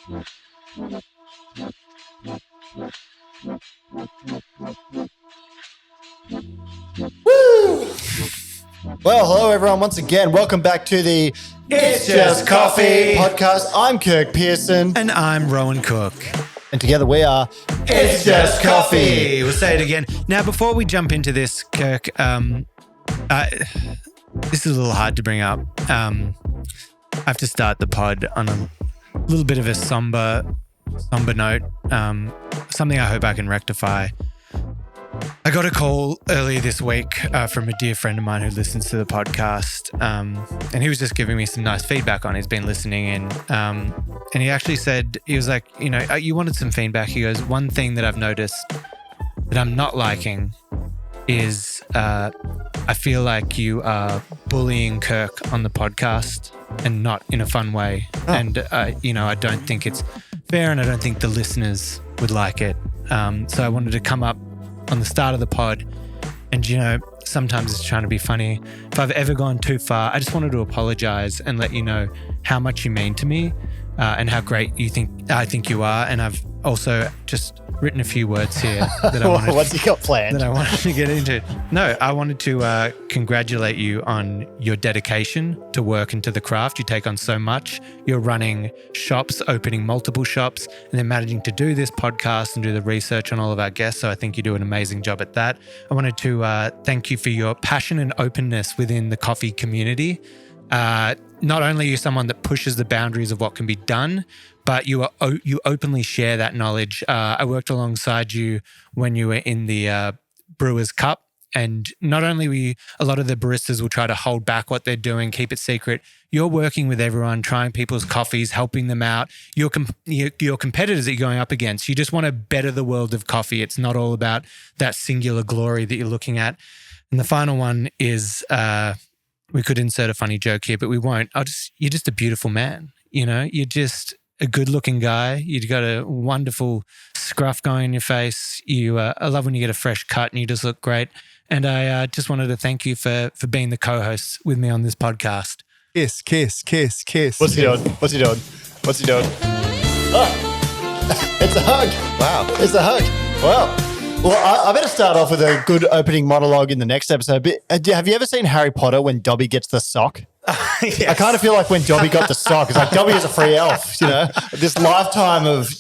Well, hello everyone once again. Welcome back to the It's Just Coffee podcast. I'm Kirk Pearson. And I'm Rohan and Kirk. And together we are It's Just Coffee. We'll say it again. Now, before we jump into this, Kirk, this is a little hard to bring up. I have to start the pod on a little bit of a somber note. Something I hope I can rectify. I got a call earlier this week from a dear friend of mine who listens to the podcast, and he was just giving me some nice feedback on it. He's been listening in, and he actually said, he was like, you know, you wanted some feedback. He goes, one thing that I've noticed that I'm not liking is I feel like you are bullying Kirk on the podcast and not in a fun way. Oh. And, I don't think it's fair, and I don't think the listeners would like it. So I wanted to come up on the start of the pod, and sometimes it's trying to be funny. If I've ever gone too far, I just wanted to apologize and let you know how much you mean to me, and how great I think you are. And I've also just written a few words here that I wanted. What's he got planned? That I wanted to get into. No, I wanted to congratulate you on your dedication to work and to the craft. You take on so much. You're running shops, opening multiple shops, and then managing to do this podcast and do the research on all of our guests. So I think you do an amazing job at that. I wanted to thank you for your passion and openness within the coffee community. Not only are you someone that pushes the boundaries of what can be done, but you openly share that knowledge. I worked alongside you when you were in the Brewers Cup, and not only a lot of the baristas will try to hold back what they're doing, keep it secret. You're working with everyone, trying people's coffees, helping them out. Your competitors that you're going up against, you just want to better the world of coffee. It's not all about that singular glory that you're looking at. And the final one is, we could insert a funny joke here, but we won't. You're just a beautiful man. You're just a good-looking guy. You've got a wonderful scruff going in your face. I love when you get a fresh cut and you just look great. And I just wanted to thank you for being the co-host with me on this podcast. Kiss, kiss, kiss, kiss. What's he doing? Oh, it's a hug. Wow. It's a hug. Well, I better start off with a good opening monologue in the next episode. But have you ever seen Harry Potter when Dobby gets the sock? Yes. I kind of feel like when Dobby got the sock, it's like Dobby is a free elf, this lifetime of,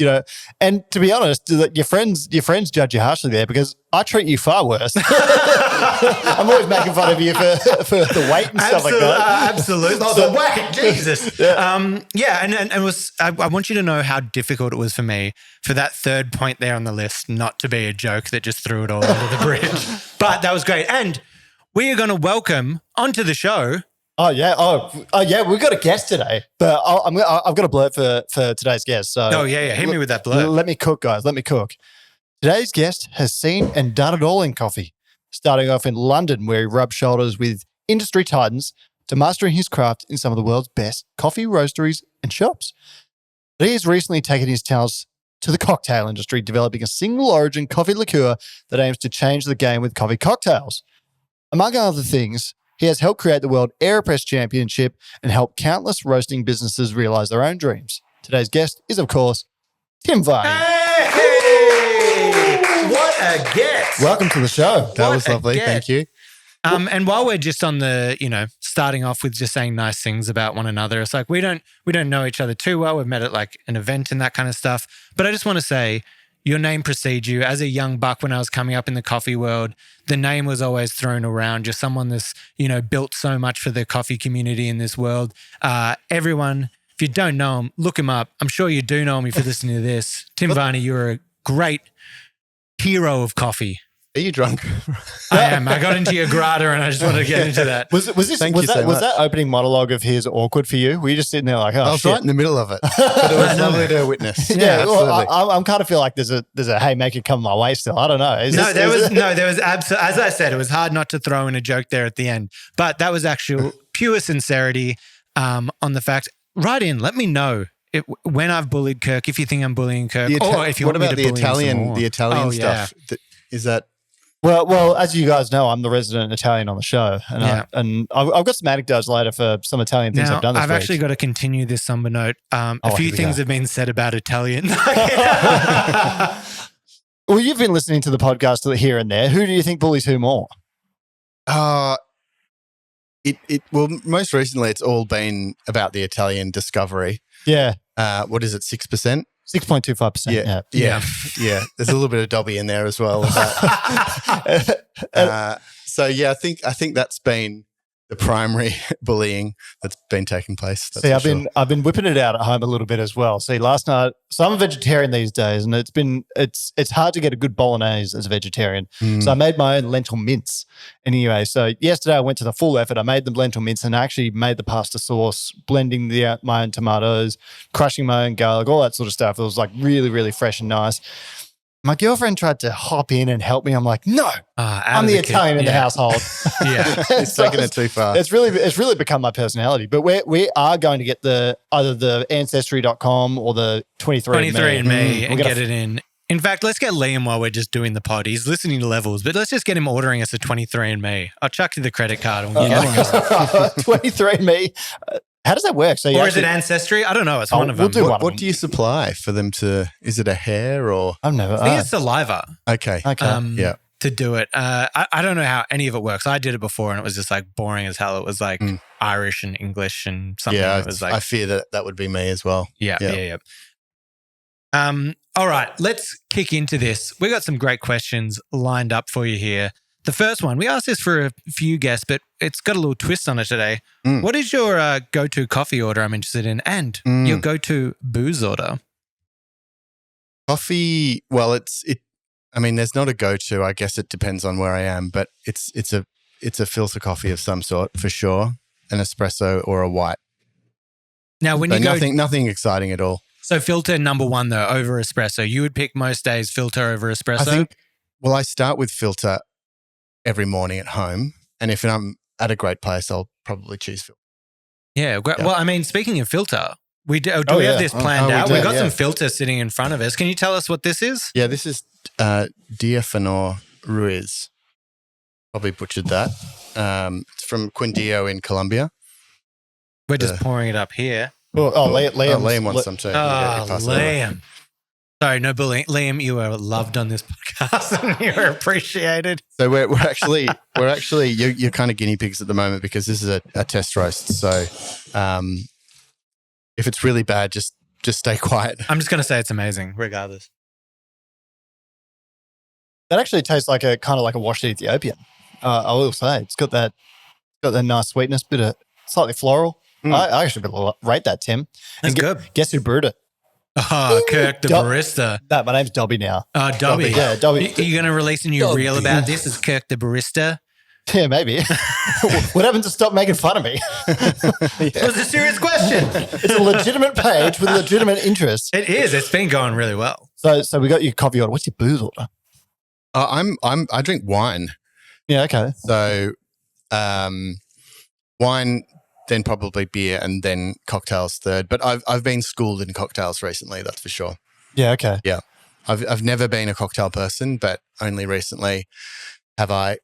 and to be honest, your friends judge you harshly there because I treat you far worse. I'm always making fun of you for the weight and stuff like that. Absolutely. Oh, the weight, Jesus. Yeah. And it was, I want you to know how difficult it was for me for that third point there on the list not to be a joke that just threw it all under the bridge. But that was great. And we are going to welcome onto the show. Oh yeah. We've got a guest today, but I've got a blurb for today's guest. So hit me with that blurb. Let me cook, guys. Let me cook. Today's guest has seen and done it all in coffee, starting off in London, where he rubbed shoulders with industry titans to mastering his craft in some of the world's best coffee roasteries and shops. But he has recently taken his talents to the cocktail industry, developing a single origin coffee liqueur that aims to change the game with coffee cocktails. Among other things, he has helped create the World AeroPress Championship and helped countless roasting businesses realize their own dreams. Today's guest is, of course, Tim Varney. Hey! What a guest. Welcome to the show. That was lovely. Thank you. And while we're just on the, starting off with just saying nice things about one another, it's like we don't know each other too well. We've met at like an event and that kind of stuff. But I just want to say, your name precedes you. As a young buck when I was coming up in the coffee world, the name was always thrown around. You're someone that's, built so much for the coffee community in this world. Everyone, if you don't know him, look him up. I'm sure you do know him if you're listening to this. Tim Varney, you're a great hero of coffee. Are you drunk? I am. I got into your Grada and I just wanted to get into that. Was that opening monologue of his awkward for you? Were you just sitting there like, oh, I was shit? Right in the middle of it. But it was lovely to witness. Yeah, well, I'm kind of feel like there's a haymaker coming my way still. I don't know. There was absolutely, as I said, it was hard not to throw in a joke there at the end. But that was actual pure sincerity on the fact. Write in, let me know when I've bullied Kirk, if you think I'm bullying Kirk, or if you want me to bully him some more. The Italian stuff? Yeah. Is that Well, as you guys know, I'm the resident Italian on the show, and I've got some anecdotes later for some Italian things Now, I've done this I've week. actually got to continue this somber note. A few here we things go. have been said about Italian. Well, you've been listening to the podcast here and there. Who do you think bullies who more? Well, most recently it's all been about the Italian discovery. Yeah, What is it, 6%? 6.25%. Yeah. There's a little bit of Dobby in there as well. So yeah, I think that's been the primary bullying that's been taking place. See, I've been whipping it out at home a little bit as well. See, last night, so I'm a vegetarian these days, and it's hard to get a good bolognese as a vegetarian. So I made my own lentil mince. Anyway, so yesterday I went to the full effort. I made the lentil mince and I actually made the pasta sauce, blending my own tomatoes, crushing my own garlic, all that sort of stuff. It was like really, really fresh and nice. My girlfriend tried to hop in and help me. I'm like, no, I'm the Italian in the household. It's taking it too far. It's really become my personality. But we are going to get either the ancestry.com or the 23andMe and get it in. In fact, let's get Liam while we're just doing the pod. He's listening to levels, but let's just get him ordering us a 23andMe. I'll chuck you the credit card. And we'll get it. 23andMe. How does that work? So is it Ancestry? I don't know. It's one of them. What do you supply for them to? Is it a hair or? I've never. I think it's saliva. Okay. To do it. I don't know how any of it works. I did it before and it was just like boring as hell. It was like Irish and English and something. Yeah, that was like, I fear that would be me as well. Yeah. All right, let's kick into this. We got some great questions lined up for you here. The first one, we asked this for a few guests, but it's got a little twist on it today. What is your go-to coffee order I'm interested in, and your go-to booze order? Coffee, well, I mean, there's not a go-to. I guess it depends on where I am, but it's a filter coffee of some sort for sure, an espresso or a white. Now, when so you go, nothing exciting at all. So filter number one though over espresso. You would pick most days filter over espresso. I start with filter every morning at home, and if I'm at a great place, I'll probably choose filter. Yeah. Well, I mean, speaking of filter, we have this planned out? We've got some filter sitting in front of us. Can you tell us what this is? Yeah, this is Diafanor Ruiz. Probably butchered that. It's from Quindío in Colombia. We're just pouring it up here. Liam wants some too. Liam. Sorry, no bullying. Liam, you are loved on this podcast and you're appreciated. So we're actually you're kind of guinea pigs at the moment because this is a test roast. So if it's really bad, just stay quiet. I'm just going to say it's amazing, regardless. That actually tastes like a kind of like a washed Ethiopian. I will say it's got that nice sweetness, bit of slightly floral. I actually rate that, Tim. That's good. Guess who brewed it? Oh, Kirk the barista. My name's Dobby now. Dobby. Yeah, Dobby. Are you going to release a new reel about this as Kirk the barista? Yeah, maybe. What happened to stop making fun of me? It was a serious question. It's a legitimate page with legitimate interest. It is. It's been going really well. So we got your coffee order. What's your booze order? I drink wine. Yeah, okay. So wine, then probably beer, and then cocktails third. But I've been schooled in cocktails recently, that's for sure. Yeah, okay. Yeah. I've never been a cocktail person, but only recently have I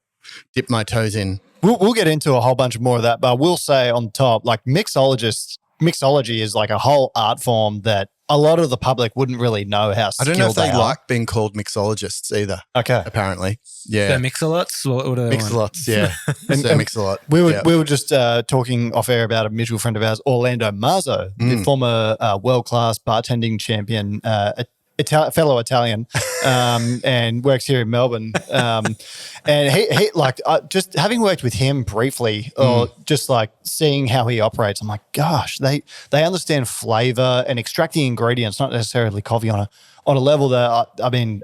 dipped my toes in. We'll get into a whole bunch more of that, but I will say on top, like mixology is like a whole art form that a lot of the public wouldn't really know how skilled I don't know if they are. like being called mixologists either. Okay. Apparently. Yeah. So mix-a-lots? What do they want? Mix-a-lots, yeah. So mix-a-lot. We were just talking off air about a mutual friend of ours, Orlando Marzo, the former world-class bartending champion, fellow Italian, and works here in Melbourne. And he like just having worked with him briefly, or just like seeing how he operates, I'm like, gosh, they understand flavor and extracting ingredients, not necessarily coffee on a level that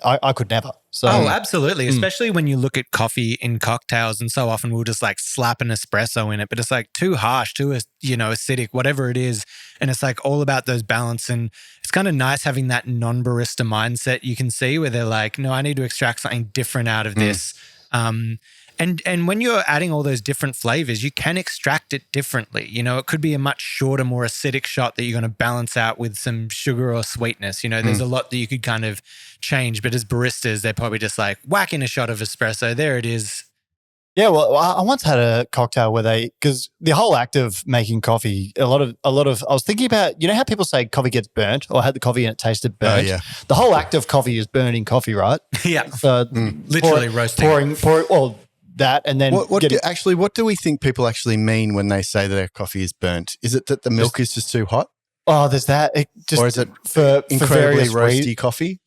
I could never. So, absolutely. Especially when you look at coffee in cocktails, and so often we'll just like slap an espresso in it, but it's like too harsh, too, acidic, whatever it is. And it's like all about those balance. And it's kind of nice having that non-barista mindset you can see where they're like, no, I need to extract something different out of this. And And when you're adding all those different flavors, you can extract it differently. You know, it could be a much shorter, more acidic shot that you're going to balance out with some sugar or sweetness. You know, there's a lot that you could kind of change. But as baristas, they're probably just like whack in a shot of espresso. There it is. Yeah, well, I once had a cocktail where because the whole act of making coffee, a lot of, I was thinking about, you know how people say coffee gets burnt or had the coffee and it tasted burnt? Oh, yeah. The whole act of coffee is burning coffee, right? Yeah. So Literally roasting. Pouring that and then what do we think people actually mean when they say that their coffee is burnt? Is it that the milk is just too hot? Oh, there's that. Or is it for incredibly various roasty coffee?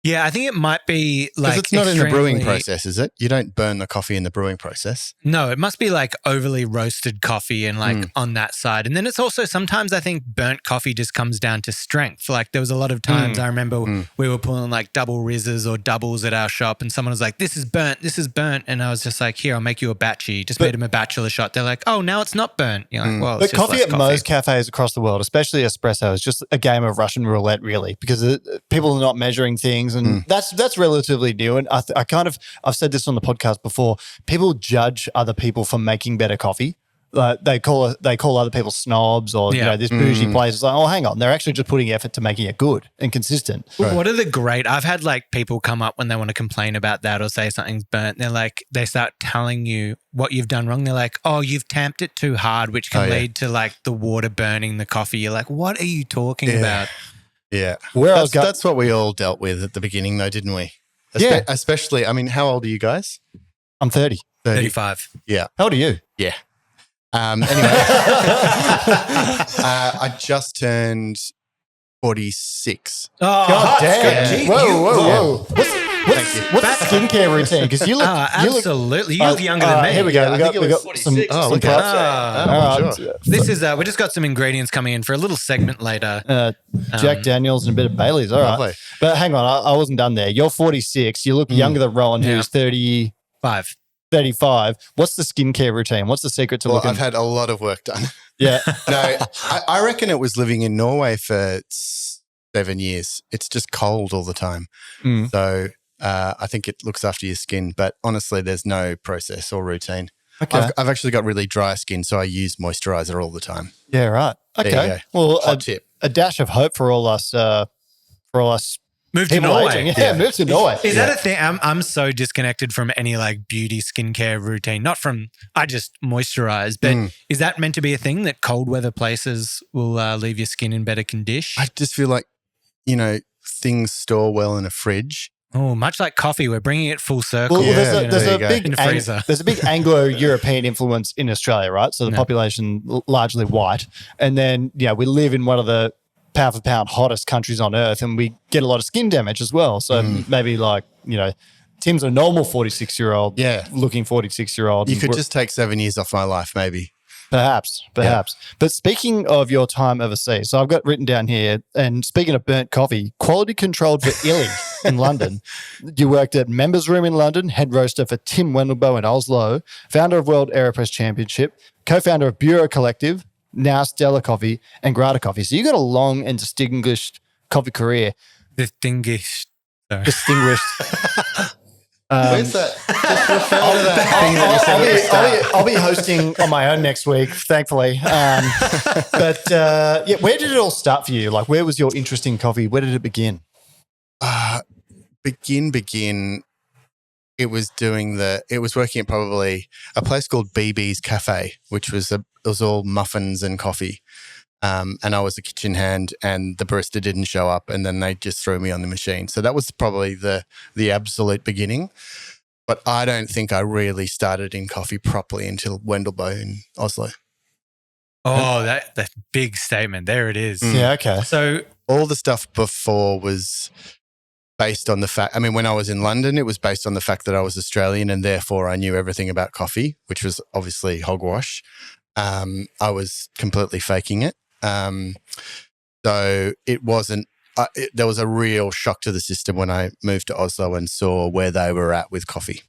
Yeah, I think it might be like Because it's not in the brewing process, is it? You don't burn the coffee in the brewing process. No, it must be like overly roasted coffee and like on that side. And then it's also sometimes I think burnt coffee just comes down to strength. Like there was a lot of times I remember we were pulling like double rizzes or doubles at our shop and someone was like, this is burnt. And I was just like, here, I'll make you a batchy. Just made them a bachelor shot. They're like, oh, now it's not burnt. You're like, well, it's But just coffee less at most cafes across the world, especially espresso, is just a game of Russian roulette, really, because people are not measuring things, and that's relatively new. And I've said this on the podcast before. People judge other people for making better coffee. They call other people snobs, or you know, this bougie place is like, oh, hang on, they're actually just putting effort to making it good and consistent. Right. What are the great? I've had like people come up when they want to complain about that or say something's burnt. They're like, they start telling you what you've done wrong. They're like, oh, you've tamped it too hard, which can lead to like the water burning the coffee. You're like, what are you talking about? Yeah. That's what we all dealt with at the beginning, though, didn't we? Especially, I mean, how old are you guys? I'm 30. 35. Yeah. How old are you? Yeah. Anyway, I just turned 46. Oh, God damn. good. Whoa. What's the skincare routine? Because you look absolutely. You look younger than me. Here we go. We got some look props. at sure. This is we just got some ingredients coming in for a little segment later. Jack Daniels and a bit of Bailey's. All right. Lovely. But hang on, I wasn't done there. You're 46. You look younger than Rohan, who's 35. What's the skincare routine? What's the secret to looking? I've had a lot of work done. Yeah. No, I reckon it was living in Norway for 7 years. It's just cold all the time. So I think it looks after your skin. But honestly, there's no process or routine. Okay. I've actually got really dry skin, so I use moisturizer all the time. Yeah, right. Okay. There you go. Well, hot tip. A dash of hope for all us Move to Norway. Aging. Yeah, move to Norway. Is that a thing? I'm so disconnected from any like beauty skincare routine. Not from, I just moisturize, but is that meant to be a thing that cold weather places will leave your skin in better condition? I just feel like, things store well in a fridge. Oh, much like coffee, we're bringing it full circle. Well, there's a big Anglo-European influence in Australia, right? So the population largely white, and then we live in one of the pound for pound hottest countries on earth, and we get a lot of skin damage as well. So maybe Tim's a normal 46-year-old, looking 46-year-old. You could just take 7 years off my life, maybe. Perhaps. Yeah. But speaking of your time overseas, so I've got written down here, and speaking of burnt coffee, quality controlled for Illy in London. You worked at Members Room in London, head roaster for Tim Wendelboe in Oslo, founder of World AeroPress Championship, co-founder of Bureau Collective, now Stella Coffee and Grada Coffee. So you got a long and distinguished coffee career. Distinguished. Where's that? Just refer to that thing that you said at the start. I'll be hosting on my own next week, thankfully. But where did it all start for you? Like, where was your interest in coffee? Where did it begin? Begin. It was working at probably a place called BB's Cafe, which was it was all muffins and coffee. And I was a kitchen hand, and the barista didn't show up, and then they just threw me on the machine. So that was probably the absolute beginning. But I don't think I really started in coffee properly until Wendelboe in Oslo. Oh, that big statement. There it is. Yeah, okay. So all the stuff before was based on the fact, when I was in London, it was based on the fact that I was Australian and therefore I knew everything about coffee, which was obviously hogwash. I was completely faking it. So it wasn't, there was a real shock to the system when I moved to Oslo and saw where they were at with coffee.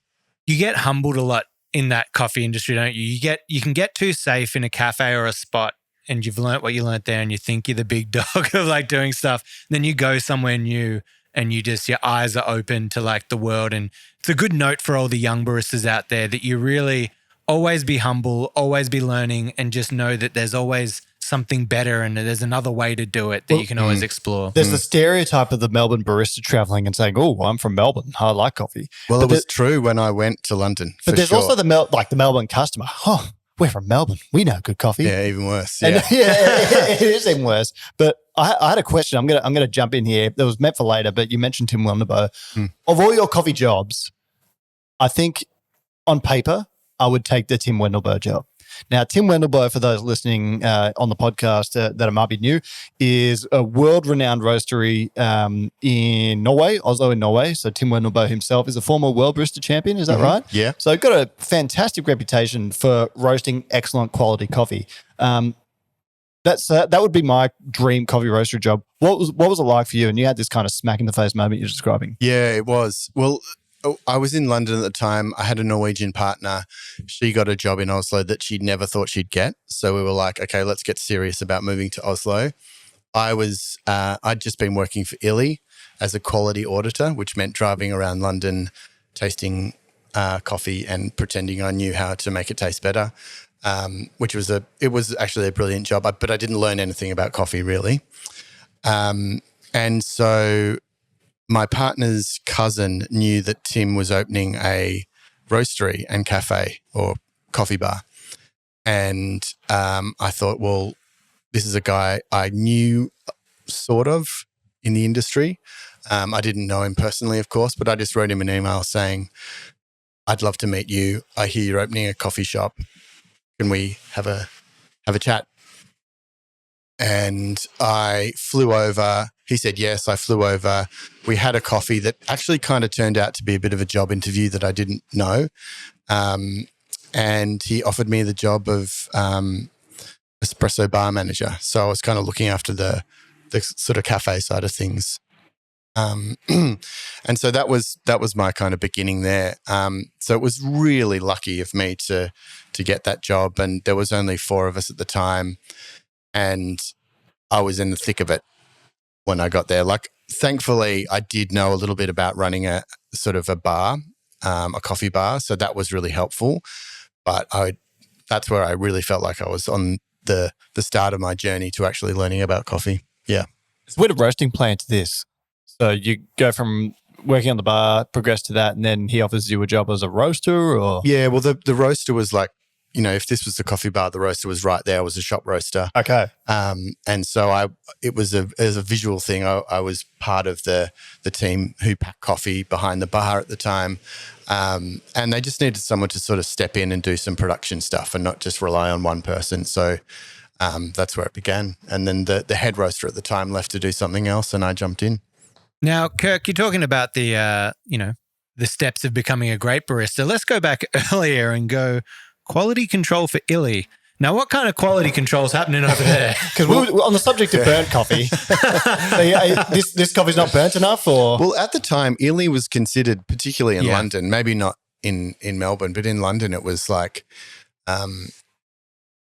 You get humbled a lot in that coffee industry, don't you? You can get too safe in a cafe or a spot, and you've learnt what you learnt there, and you think you're the big dog of like doing stuff. Then you go somewhere new and your eyes are open to like the world. And it's a good note for all the young baristas out there that you really always be humble, always be learning, and just know that there's always something better and there's another way to do it that you can always explore. There's the stereotype of the Melbourne barista traveling and saying, "Oh, I'm from Melbourne. I like coffee." Well, it was true when I went to London. But there's also the Melbourne customer. Oh, we're from Melbourne. We know good coffee. Yeah, even worse. And, Yeah, it is even worse. But I had a question. I'm gonna jump in here. That was meant for later, but you mentioned Tim Wendelboe. Of all your coffee jobs, I think on paper I would take the Tim Wendelboe job. Now, Tim Wendelboe, for those listening on the podcast that might be new, is a world-renowned roastery in Norway, Oslo in Norway. So Tim Wendelboe himself is a former world barista champion. Is that right? Yeah. So got a fantastic reputation for roasting excellent quality coffee. That would be my dream coffee roastery job. What was it like for you? And you had this kind of smack in the face moment you're describing. Yeah, it was. Well, I was in London at the time. I had a Norwegian partner. She got a job in Oslo that she never thought she'd get. So we were like, okay, let's get serious about moving to Oslo. I'd just been working for Illy as a quality auditor, which meant driving around London, tasting coffee and pretending I knew how to make it taste better, which was actually a brilliant job, but I didn't learn anything about coffee really. And so my partner's cousin knew that Tim was opening a roastery and cafe or coffee bar. And I thought, well, this is a guy I knew sort of in the industry. I didn't know him personally, of course, but I just wrote him an email saying, I'd love to meet you. I hear you're opening a coffee shop. Can we have a chat? And I flew over. He said yes. I flew over. We had a coffee that actually kind of turned out to be a bit of a job interview that I didn't know. And he offered me the job of espresso bar manager. So I was kind of looking after the sort of cafe side of things. And so that was my kind of beginning there. So it was really lucky of me to get that job. And there was only 4 of us at the time. And I was in the thick of it when I got there. Like, thankfully, I did know a little bit about running a sort of a bar, a coffee bar. So that was really helpful. But that's where I really felt like I was on the start of my journey to actually learning about coffee. Yeah. So where did roasting play into this? So you go from working on the bar, progress to that, and then he offers you a job as a roaster, or? Yeah, well, the roaster was like, if this was the coffee bar, the roaster was right there. I was a shop roaster. Okay. And so it was a visual thing. I was part of the team who packed coffee behind the bar at the time. And they just needed someone to sort of step in and do some production stuff and not just rely on one person. So that's where it began. And then the head roaster at the time left to do something else and I jumped in. Now, Kirk, you're talking about the steps of becoming a great barista. Let's go back earlier and go quality control for Illy. Now, what kind of quality control is happening over there? Because we're on the subject of burnt coffee. This coffee's not burnt enough, or? Well, at the time, Illy was considered, particularly in London, maybe not in Melbourne, but in London, it was like,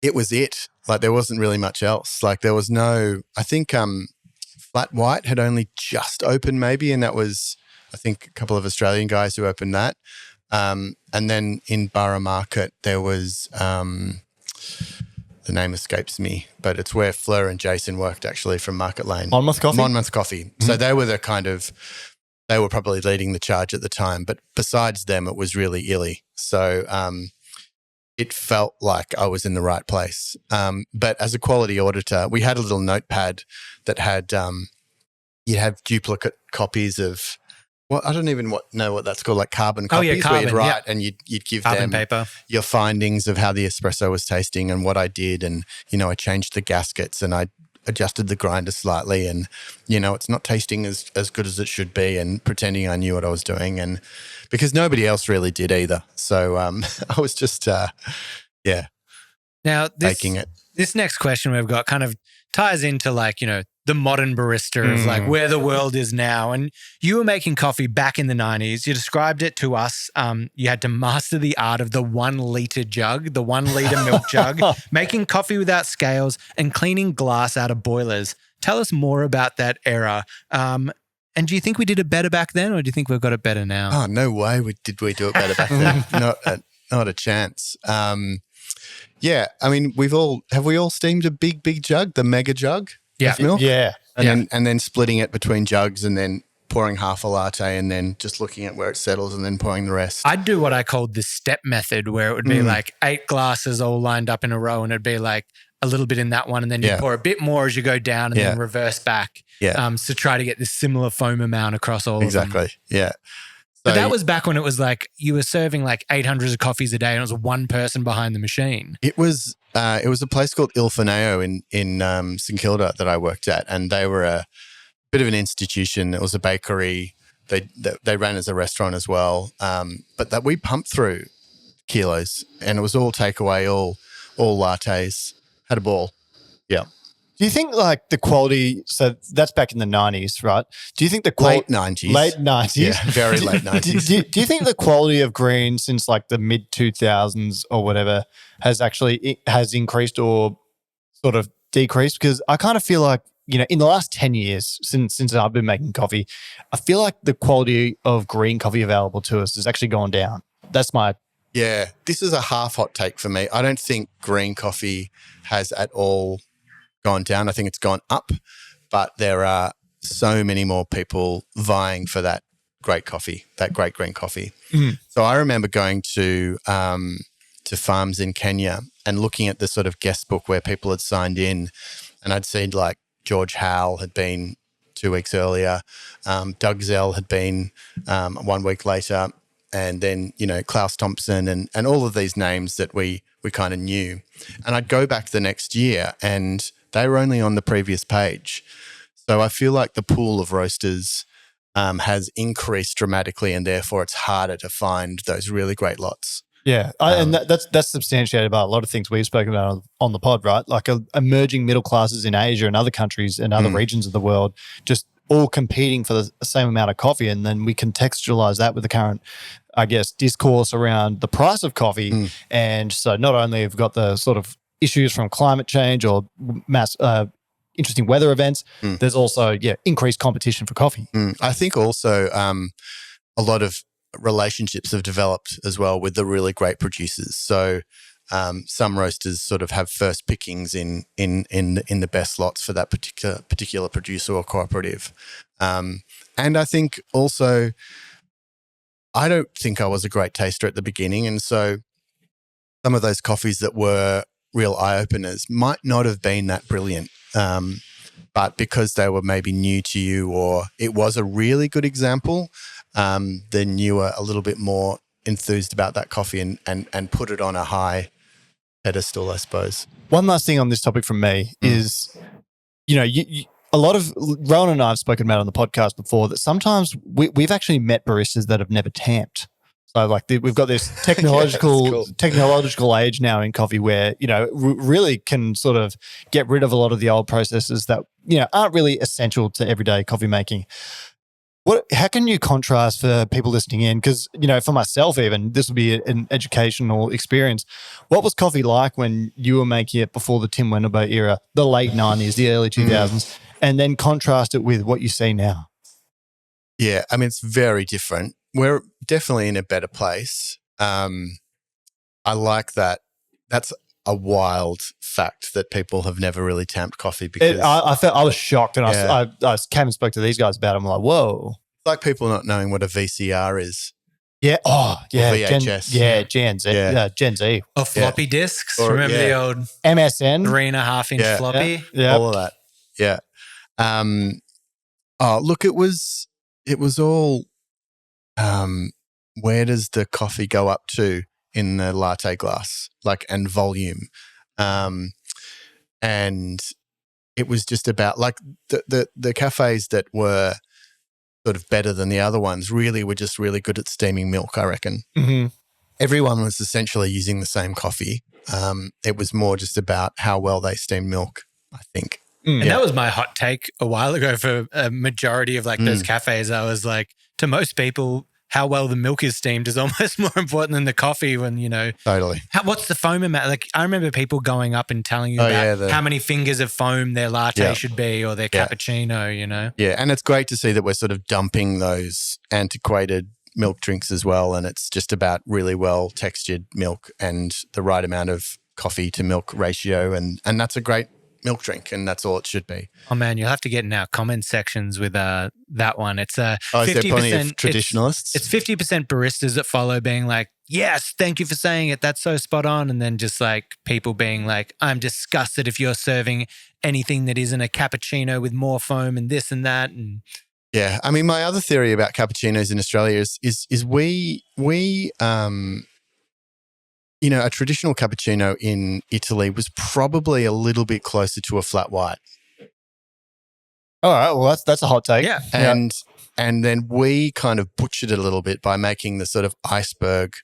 it was it. Like, there wasn't really much else. Like, there was no, I think Flat White had only just opened maybe, and that was, I think, a couple of Australian guys who opened that. And then in Borough Market, there was, the name escapes me, but it's where Fleur and Jason worked actually from Market Lane. Monmouth Coffee? Monmouth Coffee. Mm-hmm. So they were probably leading the charge at the time, but besides them, it was really Illy. So it felt like I was in the right place. But as a quality auditor, we had a little notepad that had, you'd have duplicate copies of, well, I don't even know what that's called, like carbon copies. Oh, yeah, carbon, where you'd write and you'd give carbon them paper. Your findings of how the espresso was tasting and what I did. And, I changed the gaskets and I adjusted the grinder slightly and, it's not tasting as good as it should be, and pretending I knew what I was doing. And because nobody else really did either. So I was just, Now, making it. This next question we've got kind of ties into the modern barista of like where the world is now. And you were making coffee back in the 90s. You described it to us. You had to master the art of the 1 liter jug, the 1 liter milk jug, making coffee without scales and cleaning glass out of boilers. Tell us more about that era. And do you think we did it better back then, or do you think we've got it better now? Oh, no way did we do it better back then. Not a chance. Yeah, I mean, have we all steamed a big jug, the mega jug of milk? Yeah. And then splitting it between jugs and then pouring half a latte and then just looking at where it settles and then pouring the rest. I'd do what I called the step method, where it would be like 8 glasses all lined up in a row, and it'd be like a little bit in that one, and then you pour a bit more as you go down and then reverse back. Yeah. So try to get this similar foam amount across all of them. Exactly. Yeah. But that was back when it was like you were serving like 800 of coffees a day and it was one person behind the machine. It was a place called Il Fineo in St Kilda that I worked at, and they were a bit of an institution. It was a bakery. They ran as a restaurant as well, but that we pumped through kilos, and it was all takeaway, all lattes. Had a ball. Yeah. Do you think like the quality, so that's back in the 90s, right? Do you think the late 90s? Late 90s. Yeah, very late 90s. Do you think the quality of green since like the mid 2000s or whatever has increased or sort of decreased? Because I kind of feel like, in the last 10 years since I've been making coffee, I feel like the quality of green coffee available to us has actually gone down. That's my... Yeah, this is a half hot take for me. I don't think green coffee has at all gone down. I think it's gone up, but there are so many more people vying for that great coffee, that great green coffee. So I remember going to farms in Kenya and looking at the sort of guest book where people had signed in, and I'd seen like George Howell had been 2 weeks earlier, Doug Zell had been 1 week later, and then, Klaus Thompson and all of these names that we kind of knew. And I'd go back the next year and they were only on the previous page. So I feel like the pool of roasters has increased dramatically, and therefore it's harder to find those really great lots. Yeah, and that's substantiated by a lot of things we've spoken about on the pod, right? Like emerging middle classes in Asia and other countries and other regions of the world, just all competing for the same amount of coffee. And then we contextualize that with the current, I guess, discourse around the price of coffee. And so not only have we got the sort of issues from climate change or mass interesting weather events, there's also, increased competition for coffee. I think also a lot of relationships have developed as well with the really great producers. So some roasters sort of have first pickings in the best lots for that particular producer or cooperative. And I think also, I don't think I was a great taster at the beginning, and so some of those coffees that were real eye-openers might not have been that brilliant, but because they were maybe new to you or it was a really good example, then you were a little bit more enthused about that coffee and put it on a high pedestal, I suppose. One last thing on this topic from me is, a lot of Rohan and I have spoken about on the podcast before that sometimes we've actually met baristas that have never tamped. So like we've got this technological age now in coffee where, really can sort of get rid of a lot of the old processes that, aren't really essential to everyday coffee making. How can you contrast for people listening in? Because, for myself even, this will be an educational experience. What was coffee like when you were making it before the Tim Wendelbo era, the late 90s, the early 2000s, and then contrast it with what you see now? Yeah, I mean, it's very different. We're definitely in a better place. I like that. That's a wild fact that people have never really tamped coffee because I was shocked, and I came and spoke to these guys about it. I'm like, whoa. It's like people not knowing what a VCR is. Yeah. Oh, yeah. Or VHS. Gen Z. Yeah. Gen Z. Or floppy disks. Or, Remember the old MSN? 3.5-inch floppy? Yeah. All of that. Yeah. Look, it was all, where does the coffee go up to in the latte glass, and volume. And it was just about the cafes that were sort of better than the other ones really were just really good at steaming milk, I reckon. Mm-hmm. Everyone was essentially using the same coffee. It was more just about how well they steamed milk, I think. And that was my hot take a while ago for a majority of those cafes. I was like, to most people, how well the milk is steamed is almost more important than the coffee when, Totally. what's the foam amount? Like I remember people going up and telling you about how many fingers of foam their latte should be or their cappuccino, Yeah, and it's great to see that we're sort of dumping those antiquated milk drinks as well, and it's just about really well textured milk and the right amount of coffee to milk ratio, and that's a great milk drink, and that's all it should be. Oh man, you'll have to get in our comment sections with that one. It's 50%. Is there plenty of traditionalists? It's 50% baristas that follow being like, yes, thank you for saying it. That's so spot on. And then just like people being like, I'm disgusted if you're serving anything that isn't a cappuccino with more foam and this and that. And yeah, I mean, my other theory about cappuccinos in Australia is we a traditional cappuccino in Italy was probably a little bit closer to a flat white. All right, well that's a hot take. Yeah, and then we kind of butchered it a little bit by making the sort of iceberg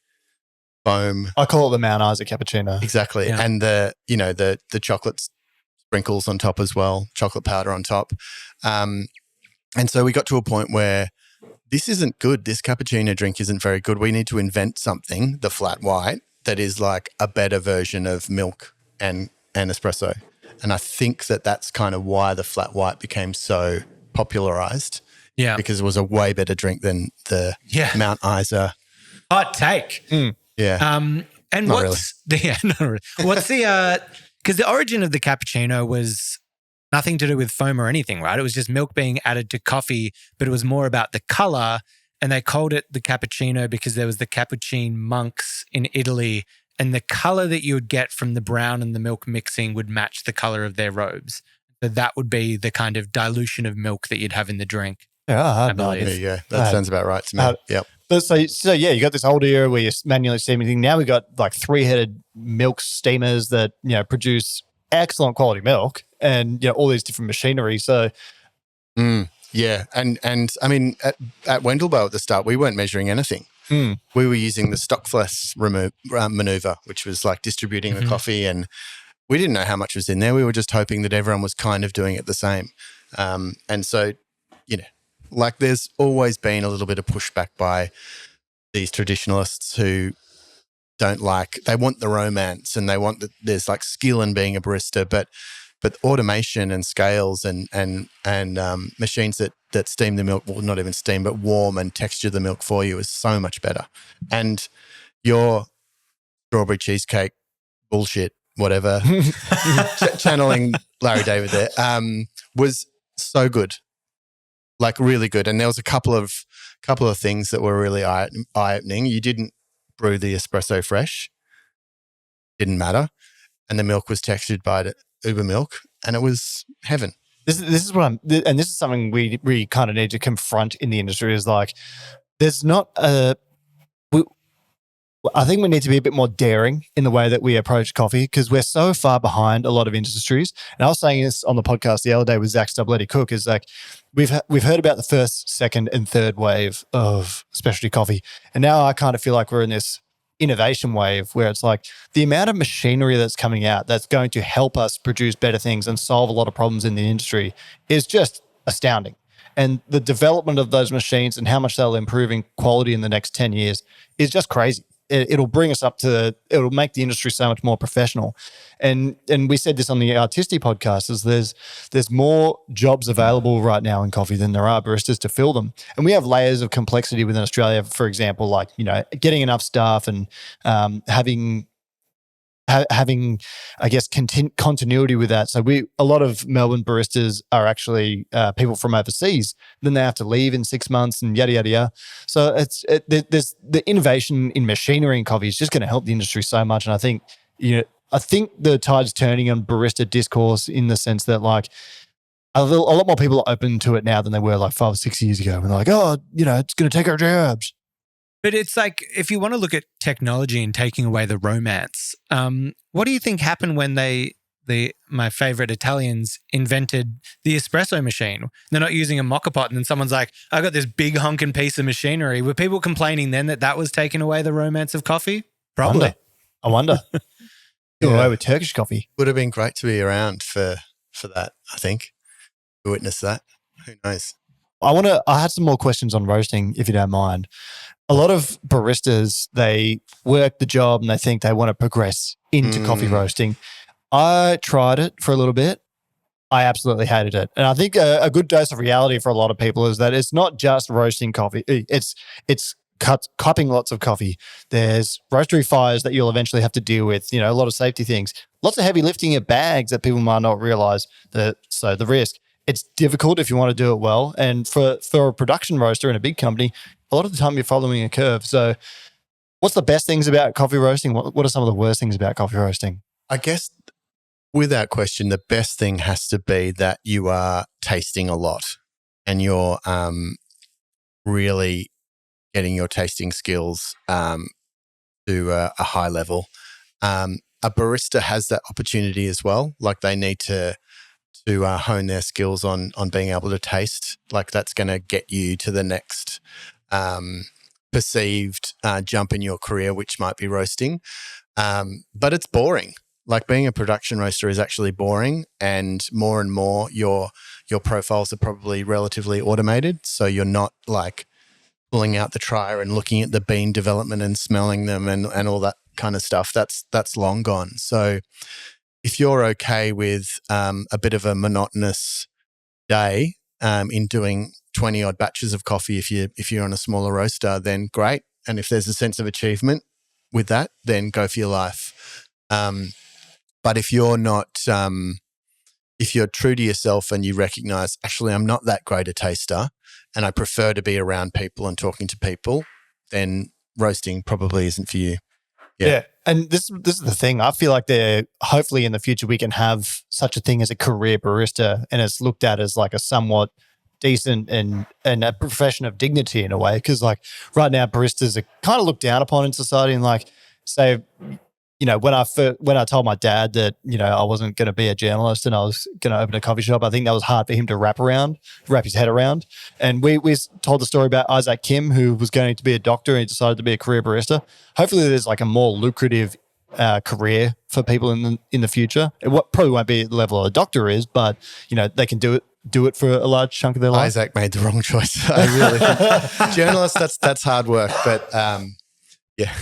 foam. I call it the Mount Isa cappuccino. Exactly, and the chocolate sprinkles on top as well, chocolate powder on top, and so we got to a point where this isn't good. This cappuccino drink isn't very good. We need to invent something, the flat white, that is like a better version of milk and espresso. And I think that's kind of why the flat white became so popularized. Yeah. Because it was a way better drink than the Mount Isa. Hot take. Yeah. And not what's not really. What's the because the origin of the cappuccino was nothing to do with foam or anything, right? It was just milk being added to coffee, but it was more about the color. And they called it the cappuccino because there was the Capuchin monks in Italy, and the color that you would get from the brown and the milk mixing would match the color of their robes. So that would be the kind of dilution of milk that you'd have in the drink. Yeah, I believe. Yeah, that sounds about right to me. Yep. So yeah, you got this old era where you're manually steaming thing. Now we got like 3-headed milk steamers that produce excellent quality milk, and all these different machinery. So. Yeah, and I mean, at Wendelbo at the start, we weren't measuring anything. We were using the Stockfless maneuver, which was like distributing the coffee, and we didn't know how much was in there. We were just hoping that everyone was kind of doing it the same. And so, like there's always been a little bit of pushback by these traditionalists who don't they want the romance and they want that there's like skill in being a barista, but automation and scales and machines that steam the milk, well, not even steam, but warm and texture the milk for you is so much better. And your strawberry cheesecake bullshit, whatever, channeling Larry David there, was so good, like really good. And there was a couple of things that were really eye-opening. You didn't brew the espresso fresh, didn't matter, and the milk was textured by the Uber milk, and it was heaven. This is what and this is something we kind of need to confront in the industry is like, there's not I think we need to be a bit more daring in the way that we approach coffee because we're so far behind a lot of industries. And I was saying this on the podcast the other day with Zach Stubbletti Cook is like, we've heard about the first, second, and third wave of specialty coffee, and now I kind of feel like we're in this innovation wave where it's like the amount of machinery that's coming out that's going to help us produce better things and solve a lot of problems in the industry is just astounding. And the development of those machines and how much they'll improve in quality in the next 10 years is just crazy. It'll bring us it'll make the industry so much more professional. And we said this on the Artisti podcast is there's more jobs available right now in coffee than there are baristas to fill them. And we have layers of complexity within Australia, for example, like, getting enough staff and having, I guess, continuity with that. So a lot of Melbourne baristas are actually people from overseas. Then they have to leave in 6 months and yada, yada, yada. So there's the innovation in machinery and coffee is just going to help the industry so much. And I think, I think the tide's turning on barista discourse in the sense that like a lot more people are open to it now than they were like 5 or 6 years ago. And they're like, oh, it's going to take our jobs. But it's like, if you want to look at technology and taking away the romance, what do you think happened when my favorite Italians invented the espresso machine? They're not using a mocha pot, and then someone's like, I got this big honking piece of machinery. Were people complaining then that was taking away the romance of coffee? Probably. I wonder. Do away with Turkish coffee. Would have been great to be around for that, I think, to witness that. Who knows? I had some more questions on roasting, if you don't mind. A lot of baristas, they work the job and they think they want to progress into coffee roasting. I tried it for a little bit. I absolutely hated it. And I think a good dose of reality for a lot of people is that it's not just roasting coffee. It's cupping lots of coffee. There's roastery fires that you'll eventually have to deal with, a lot of safety things. Lots of heavy lifting of bags that people might not realize. So the risk. It's difficult if you want to do it well. And for a production roaster in a big company, a lot of the time you're following a curve. So what's the best things about coffee roasting? What are some of the worst things about coffee roasting? I guess without question, the best thing has to be that you are tasting a lot and you're really getting your tasting skills to a high level. A barista has that opportunity as well. Like they need to hone their skills on being able to taste. Like that's going to get you to the next perceived jump in your career, which might be roasting. But it's boring. Like being a production roaster is actually boring, and more your profiles are probably relatively automated. So you're not like pulling out the trier and looking at the bean development and smelling them and all that kind of stuff. That's long gone. So if you're okay with a bit of a monotonous day in doing 20 odd batches of coffee, if you're on a smaller roaster, then great. And if there's a sense of achievement with that, then go for your life. But if you're not, if you're true to yourself and you recognize, actually, I'm not that great a taster and I prefer to be around people and talking to people, then roasting probably isn't for you. Yeah. And this is the thing. I feel like hopefully in the future we can have such a thing as a career barista, and it's looked at as like a somewhat decent and a profession of dignity in a way. Because like right now baristas are kind of looked down upon in society, and like say, when I told my dad that, I wasn't going to be a journalist and I was going to open a coffee shop, I think that was hard for him to wrap his head around. And we told the story about Isaac Kim, who was going to be a doctor and he decided to be a career barista. Hopefully there's like a more lucrative career for people in the future. It probably won't be at the level a doctor is, but, they can do it for a large chunk of their life. Isaac made the wrong choice. I really think. Journalist, that's hard work, but yeah.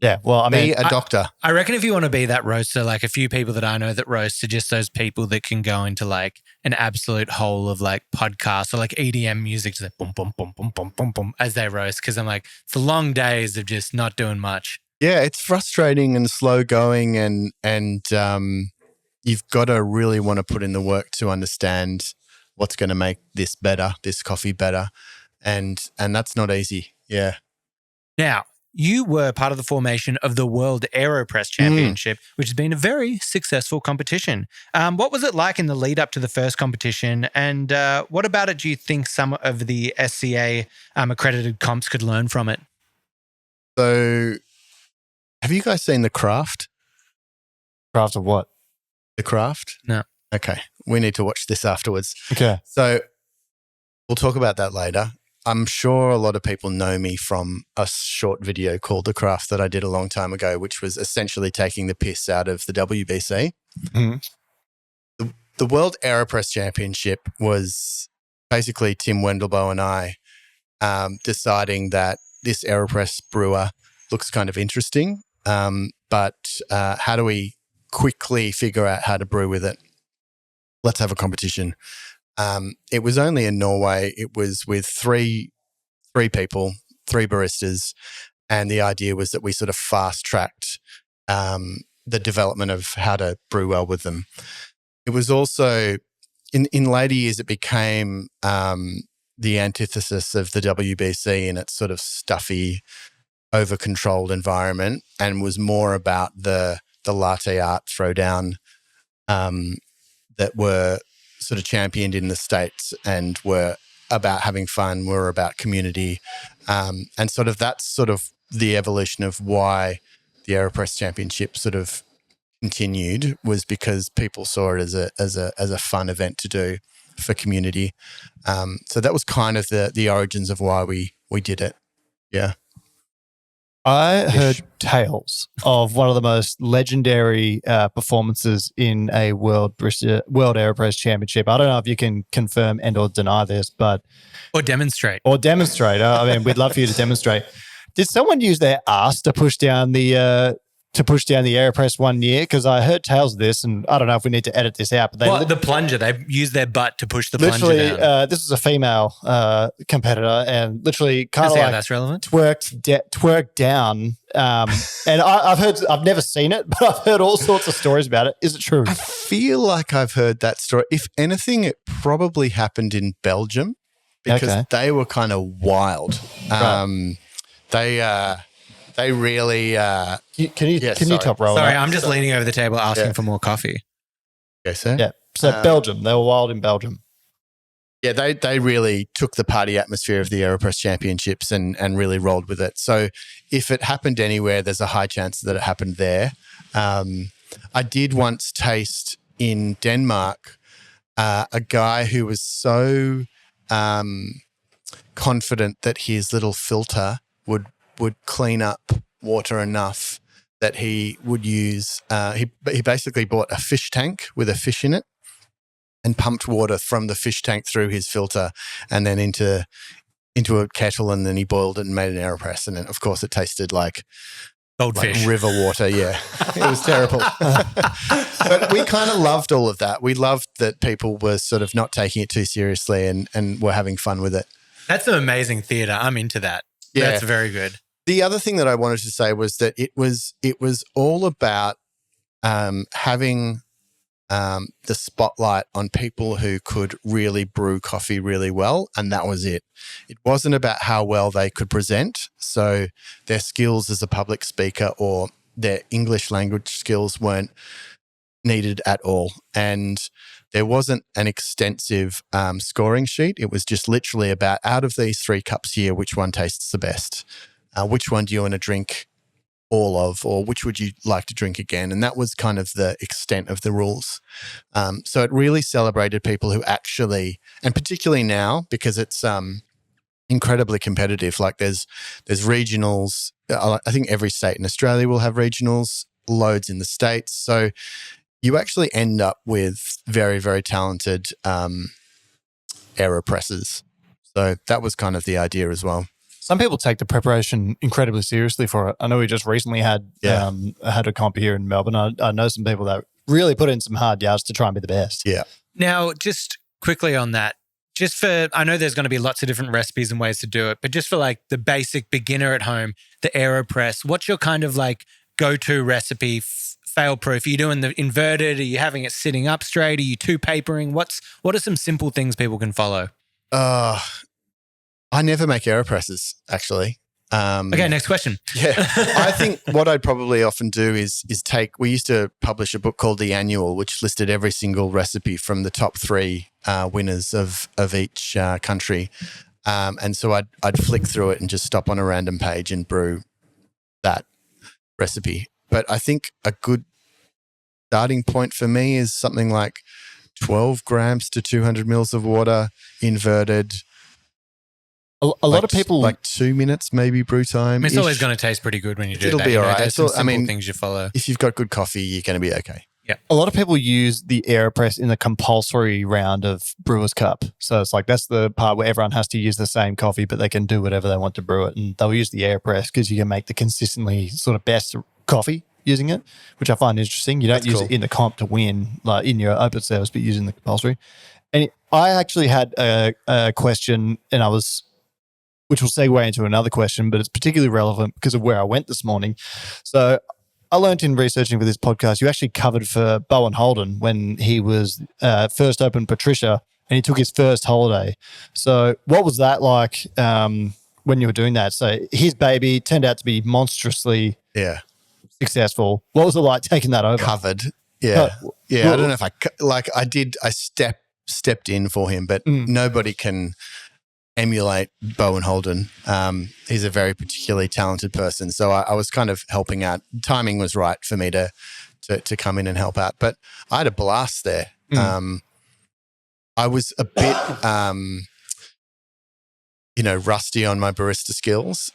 Yeah, well, I mean, be a doctor. I reckon if you want to be that roaster, like a few people that I know that roast are just those people that can go into like an absolute hole of like podcasts or like EDM music, just like boom, boom, boom, boom, boom, boom, boom, as they roast. Because I'm like, it's long days of just not doing much. Yeah, it's frustrating and slow going, and you've got to really want to put in the work to understand what's going to make this better, this coffee better, and that's not easy. Yeah. Now, you were part of the formation of the World AeroPress Championship, which has been a very successful competition. What was it like in the lead up to the first competition? And what about it do you think some of the SCA accredited comps could learn from it? So, have you guys seen The Craft? Craft of what? The Craft? No. Okay. We need to watch this afterwards. Okay. So, we'll talk about that later. I'm sure a lot of people know me from a short video called The Craft that I did a long time ago, which was essentially taking the piss out of the WBC. Mm-hmm. The World AeroPress Championship was basically Tim Wendelboe and I deciding that this AeroPress brewer looks kind of interesting, but how do we quickly figure out how to brew with it? Let's have a competition. It was only in Norway. It was with three people, three baristas, and the idea was that we sort of fast-tracked the development of how to brew well with them. It was also, in later years, it became the antithesis of the WBC in its sort of stuffy, over-controlled environment, and was more about the latte art throwdown that were sort of championed in the States and were about having fun, were about community. And sort of that's sort of the evolution of why the AeroPress Championship sort of continued, was because people saw it as a fun event to do for community. So that was kind of the origins of why we did it. Yeah. I heard tales of one of the most legendary performances in a World AeroPress Championship. I don't know if you can confirm and or deny this, but Or demonstrate. I mean, we'd love for you to demonstrate. Did someone use their ass to push down the AeroPress one year? Because I heard tales of this, and I don't know if we need to edit this out. But the plunger? They used their butt to push the plunger literally, down. this is a female competitor, and literally kind of See how like that's relevant. twerked down. And I've never seen it, but I've heard all sorts of stories about it. Is it true? I feel like I've heard that story. If anything, it probably happened in Belgium because they were kind of wild. Right. They really. Can you top roll? Sorry, I'm just leaning over the table asking for more coffee. Okay, sir. Yeah. So Belgium, they were wild in Belgium. Yeah, they really took the party atmosphere of the AeroPress Championships and really rolled with it. So if it happened anywhere, there's a high chance that it happened there. I did once taste in Denmark a guy who was so confident that his little filter would clean up water enough that he would use. He basically bought a fish tank with a fish in it and pumped water from the fish tank through his filter and then into a kettle, and then he boiled it and made an AeroPress. And then, of course, it tasted like Goldfish. like river water. Yeah, it was terrible. But we kind of loved all of that. We loved that people were sort of not taking it too seriously and were having fun with it. That's some amazing theatre. I'm into that. Yeah. That's very good. The other thing that I wanted to say was that it was all about having the spotlight on people who could really brew coffee really well, and that was it. It wasn't about how well they could present, so their skills as a public speaker or their English language skills weren't needed at all. And there wasn't an extensive scoring sheet. It was just literally about, out of these 3 cups here, which one tastes the best? Which one do you want to drink all of, or which would you like to drink again? And that was kind of the extent of the rules. So it really celebrated people who actually, and particularly now, because it's incredibly competitive. Like there's regionals. I think every state in Australia will have regionals, loads in the States. So you actually end up with very, very talented AeroPresses. So that was kind of the idea as well. Some people take the preparation incredibly seriously for it. I know we just recently had a comp here in Melbourne. I know some people that really put in some hard yards to try and be the best. Yeah. Now, just quickly on that, I know there's going to be lots of different recipes and ways to do it, but just for like the basic beginner at home, the AeroPress, what's your kind of like go-to recipe, fail-proof? Are you doing the inverted? Are you having it sitting up straight? Are you two-papering? What are some simple things people can follow? I never make AeroPresses, actually. Okay, next question. Yeah. I think what I'd probably often do is we used to publish a book called The Annual, which listed every single recipe from the top 3 winners of each country. And so I'd flick through it and just stop on a random page and brew that recipe. But I think a good starting point for me is something like 12 grams to 200 mils of water, inverted. A lot of people, like 2 minutes, maybe brew time. I mean, it's always going to taste pretty good when you do It'll that. be all right. There's some simple things you follow. If you've got good coffee, you're going to be okay. Yeah. A lot of people use the AeroPress in the compulsory round of Brewer's Cup. So it's like that's the part where everyone has to use the same coffee, but they can do whatever they want to brew it. And they'll use the AeroPress because you can make the consistently sort of best coffee using it, which I find interesting. You don't use it in the comp to win, like in your open service, but using the compulsory. And I actually had a question, and which will segue into another question, but it's particularly relevant because of where I went this morning. So I learned in researching for this podcast, you actually covered for Bowen Holden when he was first opened Patricia and he took his first holiday. So what was that like when you were doing that? So his baby turned out to be monstrously successful. What was it like taking that over? Covered. Yeah. I don't know if I stepped in for him, but nobody can emulate Bowen Holden. He's a very particularly talented person. So I was kind of helping out. Timing was right for me to come in and help out. But I had a blast there. I was a bit rusty on my barista skills.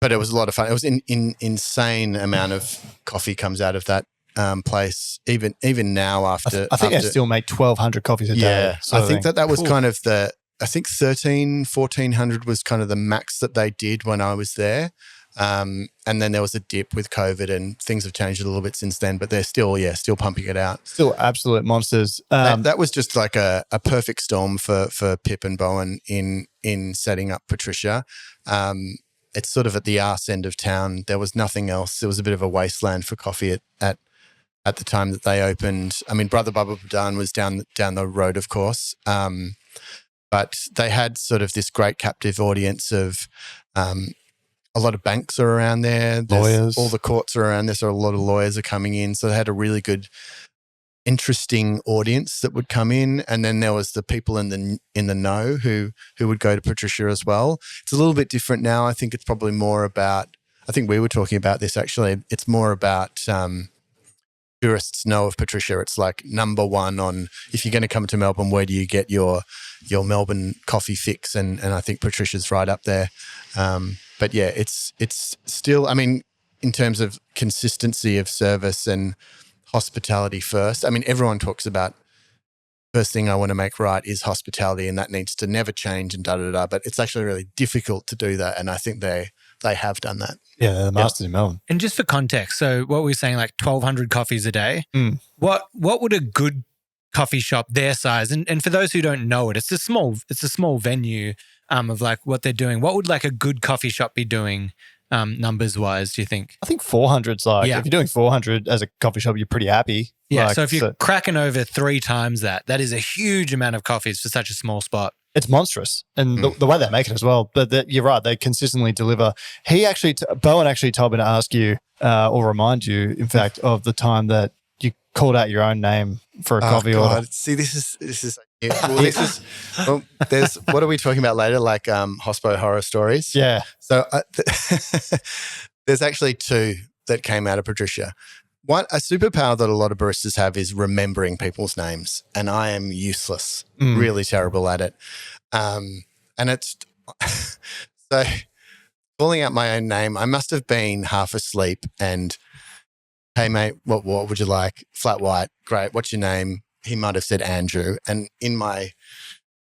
But it was a lot of fun. It was an insane amount of coffee comes out of that place. Even now, after I think they still make 1,200 coffees a day. Yeah, I think that was Cool. kind of I think 1,400 was kind of the max that they did when I was there. And then there was a dip with COVID and things have changed a little bit since then, but they're still pumping it out. Still absolute monsters. That was just like a perfect storm for Pip and Bowen in setting up Patricia. It's sort of at the arse end of town. There was nothing else. It was a bit of a wasteland for coffee at the time that they opened. I mean, Brother Bubba Badan was down the road, of course. But they had sort of this great captive audience of a lot of banks are around there. Lawyers. All the courts are around there, so a lot of lawyers are coming in. So they had a really good, interesting audience that would come in. And then there was the people in the know who would go to Patricia as well. It's a little bit different now. I think it's probably more about, I think we were talking about this actually. It's more about tourists know of Patricia. It's like number one on, if you're going to come to Melbourne, where do you get your Melbourne coffee fix? And I think Patricia's right up there. But yeah, it's still, I mean, in terms of consistency of service and hospitality first. I mean, everyone talks about first thing I want to make right is hospitality, and that needs to never change and da-da-da. But it's actually really difficult to do that, and I think they have done that. Yeah, they're the masters in Melbourne. And just for context, so what we're saying, like 1,200 coffees a day. What would a good coffee shop their size, and for those who don't know it, it's a small venue of like what they're doing. What would like a good coffee shop be doing numbers wise, do you think? I think 400's like, if you're doing 400 as a coffee shop, you're pretty happy. Yeah, Like, so if you're cracking over 3 times that is a huge amount of coffees for such a small spot. It's monstrous. And the way they make it as well. But you're right, they consistently deliver. Bowen actually told me to ask you or remind you, in fact, of the time that you called out your own name for a coffee order. See, this is there's what are we talking about later? Like hospo horror stories. Yeah. So there's actually 2 that came out of Patricia. One, a superpower that a lot of baristas have is remembering people's names, and I am useless, really terrible at it. And it's so calling out my own name. I must have been half asleep and, hey mate, what would you like? Flat white, great. What's your name? He might have said Andrew, and in my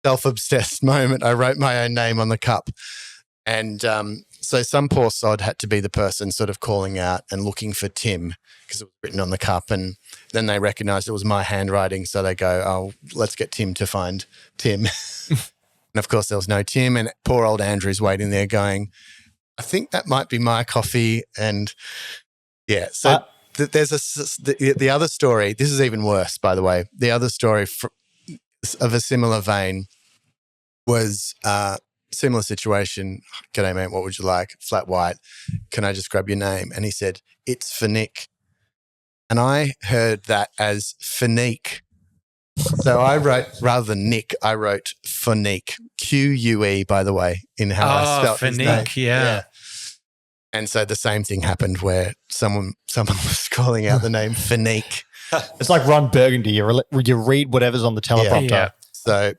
self-obsessed moment, I wrote my own name on the cup. And so some poor sod had to be the person sort of calling out and looking for Tim because it was written on the cup. And then they recognised it was my handwriting. So they go, oh, let's get Tim to find Tim. And of course, there was no Tim. And poor old Andrew's waiting there going, I think that might be my coffee. And yeah, so there's the other story. This is even worse, by the way. The other story of a similar vein was similar situation. G'day, mate. What would you like? Flat white. Can I just grab your name? And he said, it's Fanique. And I heard that as Fanique. So I wrote, rather than Nick, I wrote Fanique. Q-U-E, by the way, in how I spelled his name. Fanique, yeah. And so the same thing happened where someone was calling out the name Fanique. It's like Ron Burgundy. You read whatever's on the teleprompter. Yeah. So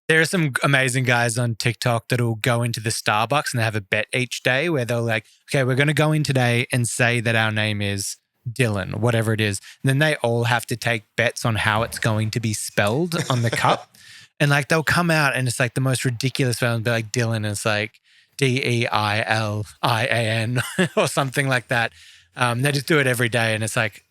there are some amazing guys on TikTok that'll go into the Starbucks and they have a bet each day where they're like, okay, we're going to go in today and say that our name is Dylan, whatever it is. And then they all have to take bets on how it's going to be spelled on the cup. And like they'll come out and it's like the most ridiculous spelling, be like Dylan, and it's like Deilan or something like that. They just do it every day. And it's like,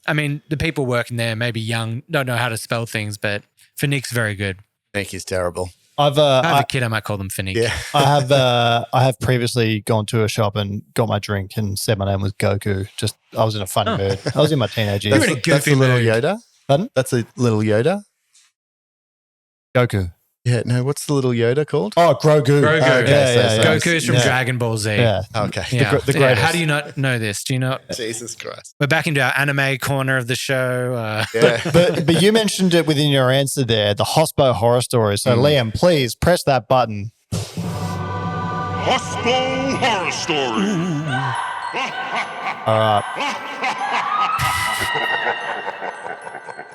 I mean, the people working there may be young, don't know how to spell things, but Fanique's very good. Fanique is terrible. I have a kid, I might call them Fanique. Yeah. I have previously gone to a shop and got my drink and said my name was Goku. Just, I was in a funny mood. I was in my teenage years. You're in a That's goofy a little mood. Yoda? Pardon? That's a little Yoda? Goku. Yeah, no, what's the little Yoda called? Oh, Grogu. Grogu. Yeah. Goku's from Dragon Ball Z. Yeah. Okay. Yeah. The greatest. How do you not know this? Do you not? Jesus Christ. We're back into our anime corner of the show. Yeah. But you mentioned it within your answer there, the Hospo horror story. So Liam, please press that button. Hospo Horror Story. All right.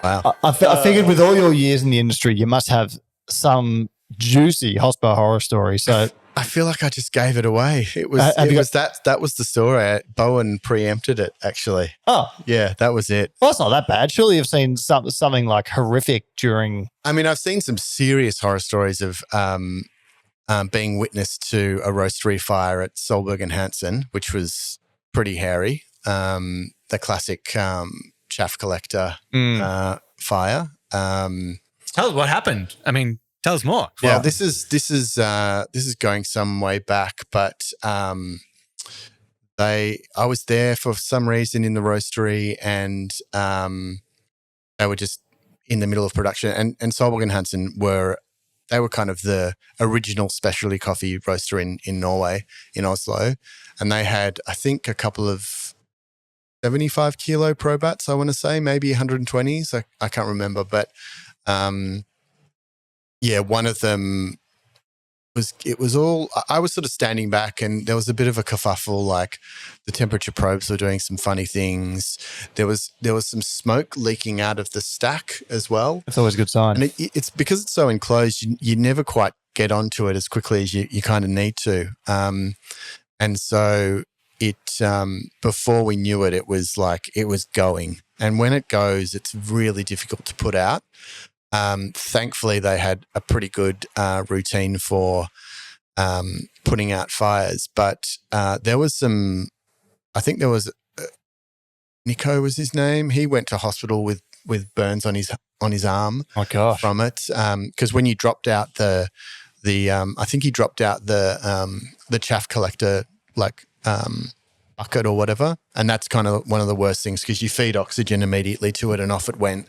Wow. I figured with all your years in the industry, you must have some juicy hospo horror story. So I feel like I just gave it away. It was that was the story. Bowen preempted it, actually. oh, Yeah, that was it. well, it's not that bad. Surely you've seen something like horrific during. I mean, I've seen some serious horror stories of being witness to a roastery fire at Solberg and Hansen, which was pretty hairy. The classic chaff collector fire. Tell us what happened. I mean, tell us more. Well, this is going some way back, but I was there for some reason in the roastery, and they were just in the middle of production. And Solberg and Hansen were kind of the original specialty coffee roaster in Norway, in Oslo, and they had, I think, a couple of 75 kilo probats, I want to say, maybe 120s. I can't remember, but one of them was all, I was sort of standing back, and there was a bit of a kerfuffle, like the temperature probes were doing some funny things. There was some smoke leaking out of the stack as well. That's always a good sign. And it's because it's so enclosed, you never quite get onto it as quickly as you kind of need to. And so it, before we knew it, it was going. And when it goes, it's really difficult to put out. Thankfully, they had a pretty good routine for putting out fires. But there was some, I think there was, Nico was his name. He went to hospital with burns on his arm. Oh gosh! From it, because when you dropped out the I think he dropped out the chaff collector bucket or whatever, and that's kind of one of the worst things because you feed oxygen immediately to it and off it went.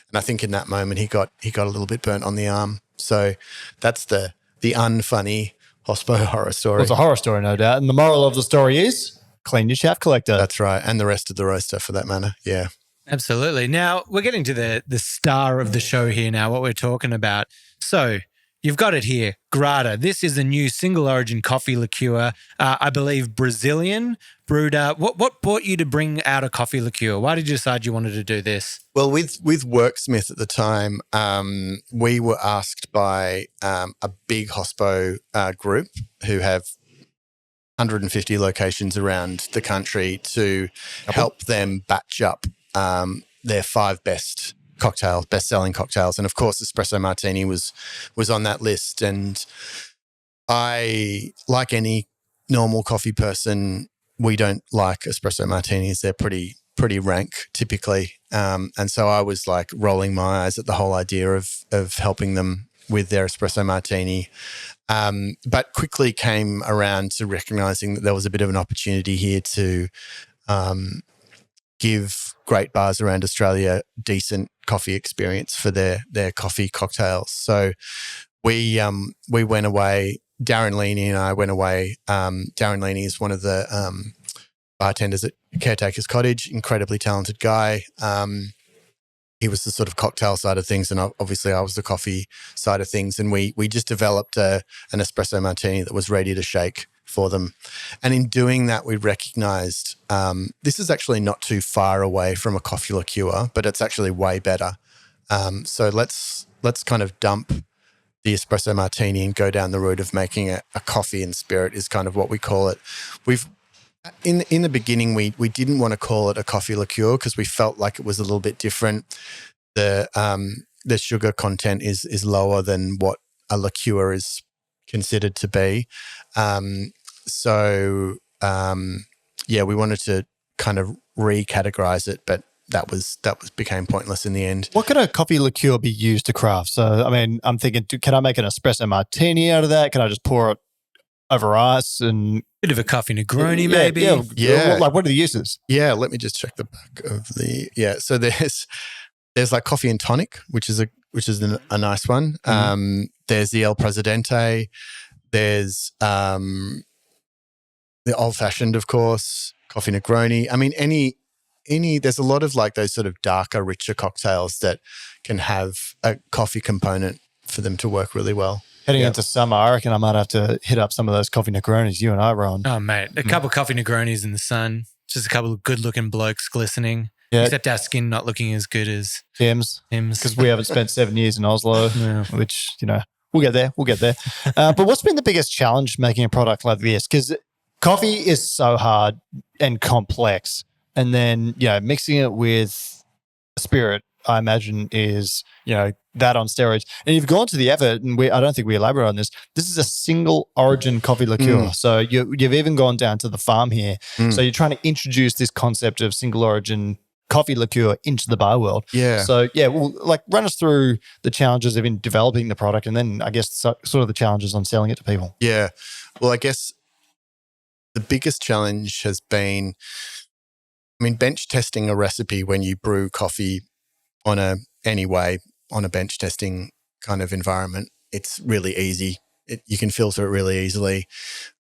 And I think in that moment he got a little bit burnt on the arm. So that's the unfunny hospo horror story. Well, it's a horror story, no doubt. And the moral of the story is clean your chaff collector. That's right, and the rest of the roaster for that matter. Yeah, absolutely. Now we're getting to the star of the show here. Now, what we're talking about. So you've got it here, Grada. This is a new single origin coffee liqueur, I believe Brazilian, brewed. What brought you to bring out a coffee liqueur? Why did you decide you wanted to do this? Well, with Worksmith at the time, we were asked by a big hospo group who have 150 locations around the country to help them batch up their 5 best cocktails, best-selling cocktails. And of course, Espresso Martini was on that list. And I, like any normal coffee person, we don't like Espresso Martinis. They're pretty rank typically. And so I was like rolling my eyes at the whole idea of helping them with their Espresso Martini. But quickly came around to recognizing that there was a bit of an opportunity here to give great bars around Australia decent coffee experience for their coffee cocktails. So we went away. Darren Leaney and I went away. Darren Leaney is one of the bartenders at Caretaker's Cottage, incredibly talented guy. He was the sort of cocktail side of things, and obviously I was the coffee side of things. And we just developed an espresso martini that was ready to shake for them. And in doing that, we recognized this is actually not too far away from a coffee liqueur, but it's actually way better. So let's kind of dump the espresso martini and go down the route of making a coffee and spirit is kind of what we call it. In the beginning, we didn't want to call it a coffee liqueur because we felt like it was a little bit different. The sugar content is lower than what a liqueur is considered to be. We wanted to kind of recategorize it, but that became pointless in the end. What can a coffee liqueur be used to craft? So, I mean, I'm thinking, can I make an espresso martini out of that? Can I just pour it over ice and bit of a coffee Negroni, maybe? Yeah. Like, what are the uses? Yeah, let me just check the back of the. Yeah, so there's like coffee and tonic, which is a nice one. Mm-hmm. There's the El Presidente. There's the old fashioned, of course, coffee Negroni. I mean, any. There's a lot of like those sort of darker, richer cocktails that can have a coffee component for them to work really well. Heading into summer, I reckon I might have to hit up some of those coffee Negronis, you and I, Ron. Oh, mate. A couple of coffee Negronis in the sun. Just a couple of good-looking blokes glistening. Yeah. Except our skin not looking as good as Tim's. Tim's. Because we haven't spent 7 years in Oslo, which, We'll get there. We'll get there. But what's been the biggest challenge making a product like this? Because coffee is so hard and complex. And then, mixing it with a spirit, I imagine, is, that on steroids. And you've gone to the effort, and I don't think we elaborate on this. This is a single origin coffee liqueur. So you've even gone down to the farm here. So you're trying to introduce this concept of single origin coffee liqueur into the bar world. Yeah. So run us through the challenges of in developing the product, and then I guess sort of the challenges on selling it to people. Yeah. Well, I guess the biggest challenge has been, bench testing a recipe when you brew coffee on a bench testing kind of environment. It's really easy. You can filter it really easily.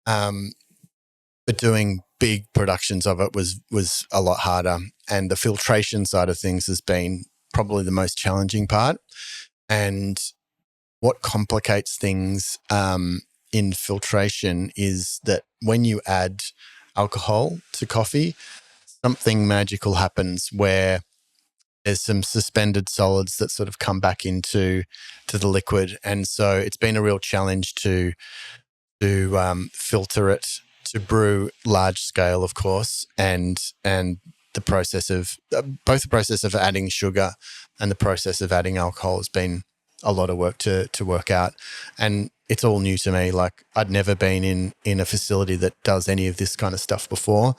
But doing big productions of it was a lot harder. And the filtration side of things has been probably the most challenging part. And what complicates things in filtration is that when you add alcohol to coffee, something magical happens where there's some suspended solids that sort of come back into the liquid. And so it's been a real challenge to filter it, to brew large scale, of course, and the process of both the process of adding sugar and the process of adding alcohol has been a lot of work to work out. And it's all new to me. Like, I'd never been in a facility that does any of this kind of stuff before.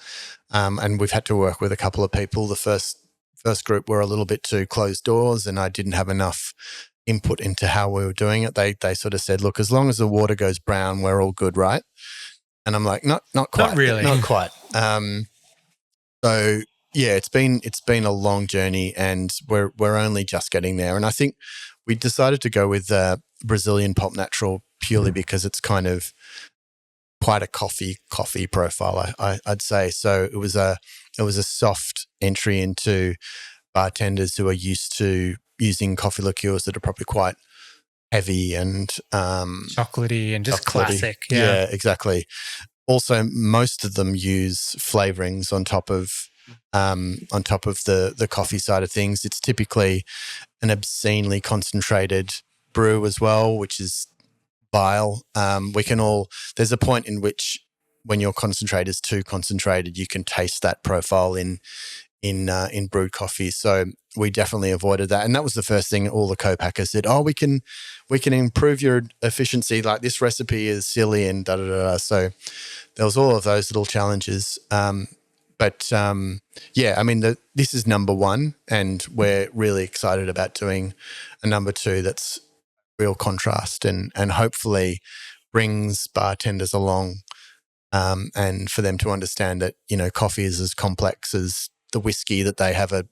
And we've had to work with a couple of people. The first group were a little bit too closed doors, and I didn't have enough input into how we were doing it. They sort of said, look, as long as the water goes brown, we're all good, right? And I'm like, not quite. Not really. Not quite. So yeah, it's been a long journey, and we're only just getting there. And I think we decided to go with Brazilian Pulp Natural purely because it's kind of quite a coffee profile, I'd say. So it was a soft entry into bartenders who are used to using coffee liqueurs that are probably quite heavy and chocolatey and just chocolatey. classic. Yeah, exactly. Also, most of them use flavorings on top of the coffee side of things. It's typically an obscenely concentrated brew as well, which is vile. There's a point in which when your concentrate is too concentrated, you can taste that profile in brewed coffee. So we definitely avoided that. And that was the first thing all the co-packers said, we can improve your efficiency. Like, this recipe is silly and da-da-da-da. So there was all of those little challenges. This is number one, and we're really excited about doing a number two that's real contrast and hopefully brings bartenders along and for them to understand that, coffee is as complex as the whiskey that they have a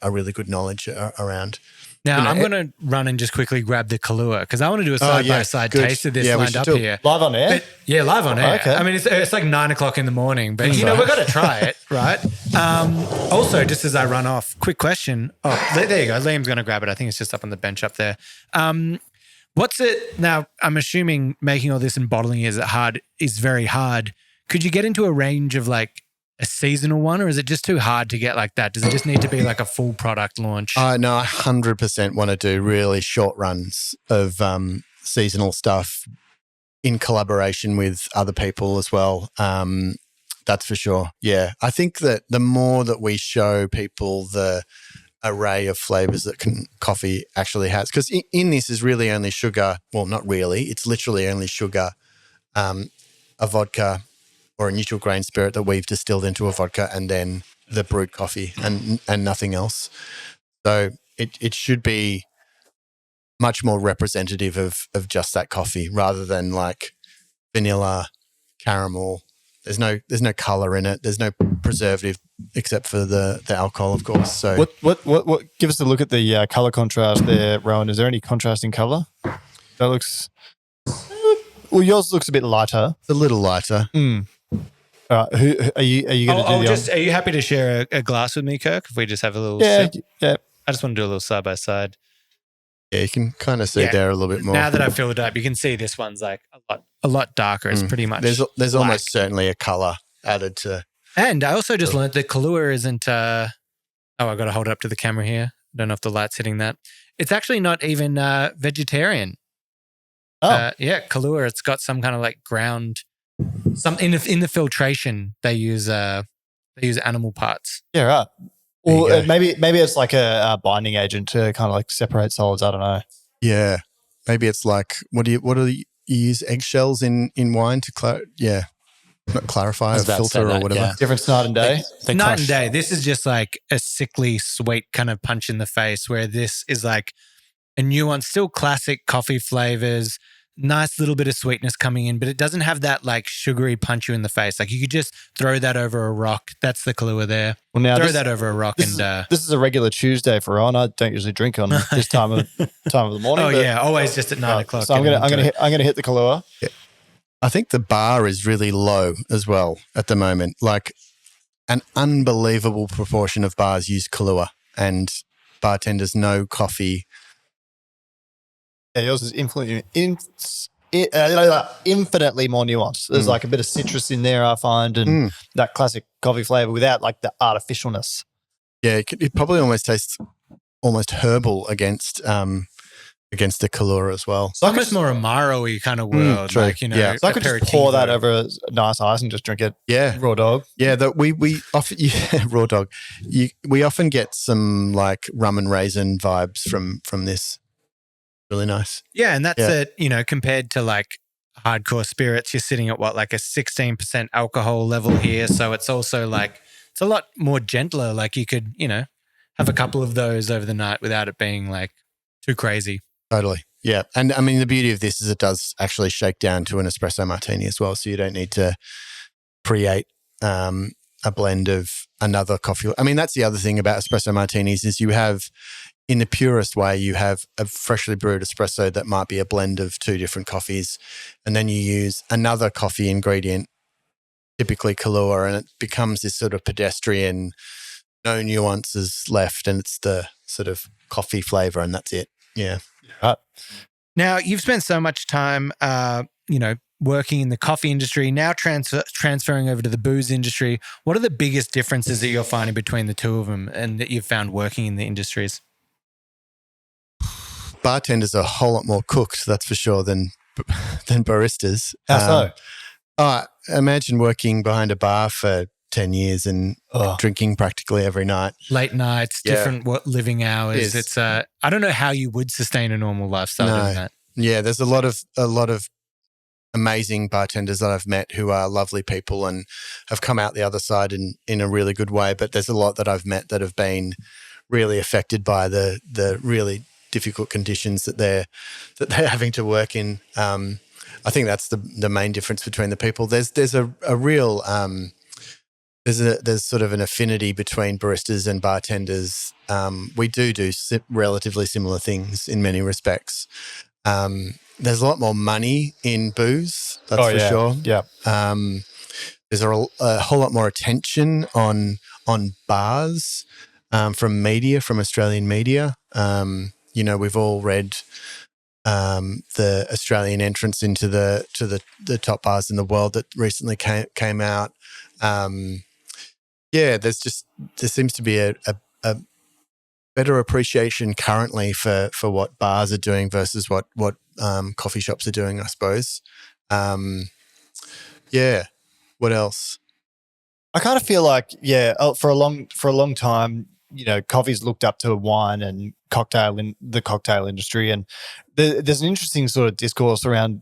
really good knowledge around. Now, I'm going to run and just quickly grab the Kahlua because I want to do a side-by-side taste of this lined up here. Live on air? Live on air. Okay. I mean, it's like 9 o'clock in the morning, but, we've got to try it, right? Also, just as I run off, quick question. Oh, there you go. Liam's going to grab it. I think it's just up on the bench up there. What's it now? I'm assuming making all this and bottling is very hard. Could you get into a range of like a seasonal one, or is it just too hard to get like that? Does it just need to be like a full product launch? No, I 100% want to do really short runs of seasonal stuff in collaboration with other people as well. That's for sure. Yeah. I think that the more that we show people the array of flavors that coffee actually has, because in this is really only sugar. Well, not really. It's literally only sugar, a vodka, or a neutral grain spirit that we've distilled into a vodka, and then the brewed coffee and nothing else. So it should be much more representative of just that coffee rather than like vanilla, caramel. There's no color in it. There's no preservative except for the alcohol, of course. So what give us a look at the color contrast there, Rohan. Is there any contrast in color? That looks yours looks a bit lighter. It's a little lighter. Who are you going to do? Are you happy to share a glass with me, Kirk? If we just have a little sip? Yeah. I just want to do a little side by side. Yeah, you can kind of see there a little bit more. Now that I've filled it up, you can see this one's like a lot darker. It's pretty much there's almost certainly a color added to. And I also just learned that Kahlua isn't. I got to hold it up to the camera here. don't know if the light's hitting that. It's actually not even vegetarian. Oh. Yeah, Kahlua. It's got some kind of like ground. Some in the filtration they use animal parts. Yeah, right. There you Or go. maybe it's like a binding agent to kind of like separate solids. I don't know. Yeah. Maybe it's like, what do you use eggshells in wine to not clarify, I or was about to say filter or that, whatever. yeah. Difference night and day. They Night crush. and day. This is just like a sickly sweet kind of punch in the face, where this is like a nuance, still classic coffee flavors, nice little bit of sweetness coming in, but it doesn't have that like sugary punch you in the face. Like you could just throw that over a rock. That's the Kahlua there. Well, now Throw this, that over a rock this and is a regular Tuesday for Ron. I don't usually drink on this time of the morning. oh but- yeah, always just at 9 o'clock. So I'm gonna hit the Kahlua. I think the bar is really low as well at the moment. Like an unbelievable proportion of bars use Kahlua, and bartenders know coffee. Yeah, yours is infinitely more nuanced. There's like a bit of citrus in there, I find, and that classic coffee flavor without like the artificialness. Yeah, it probably almost tastes almost herbal against the Kahlua as well. It's almost more Amaro-y kind of world. true. Like, you know, Yeah. So I could just pour that aperitivo. over a nice ice and just drink it Yeah, raw dog. yeah. That we often raw dog. We often get some like rum and raisin vibes from this. Really nice. Yeah, and that's Yeah. it, you know, compared to like hardcore spirits, you're sitting at what, like a 16% alcohol level here. So it's also like, it's a lot more gentler. Like you could, you know, have a couple of those over the night without it being like too crazy. Totally. Yeah. And I mean, the beauty of this is it does actually shake down to an espresso martini as well. So you don't need to create a blend of another coffee. I mean, that's the other thing about espresso martinis is you have, in the purest way, you have a freshly brewed espresso that might be a blend of two different coffees. And then you use another coffee ingredient, typically Kahlua, and it becomes this sort of pedestrian, no nuances left. And it's the sort of coffee flavor, and that's it. Yeah. Right. Now, you've spent so much time, you know, working in the coffee industry, now transferring over to the booze industry. What are the biggest differences that you're finding between the two of them and that you've found working in the industries? Bartenders are a whole lot more cooked, that's for sure, than baristas. How so? Imagine working behind a bar for 10 years and Oh. drinking practically every night. Late nights, Yeah. different living hours. It is. It's I don't know how you would sustain a normal lifestyle No. doing that. Yeah, there's a lot of amazing bartenders that I've met who are lovely people and have come out the other side in a really good way. But there's a lot that I've met that have been really affected by the really difficult conditions that they're having to work in. I think that's the main difference between the people. There's a real there's sort of an affinity between baristas and bartenders. We do relatively similar things in many respects. There's a lot more money in booze, that's for sure. Yeah. There's a whole lot more attention on bars from media, from Australian media. You know, we've all read the Australian entrance into the top bars in the world that recently came out. There seems to be a better appreciation currently for what bars are doing versus what coffee shops are doing, I suppose. What else? I kind of feel like, for a long time, you know, coffee's looked up to wine and the cocktail industry, and there's an interesting sort of discourse around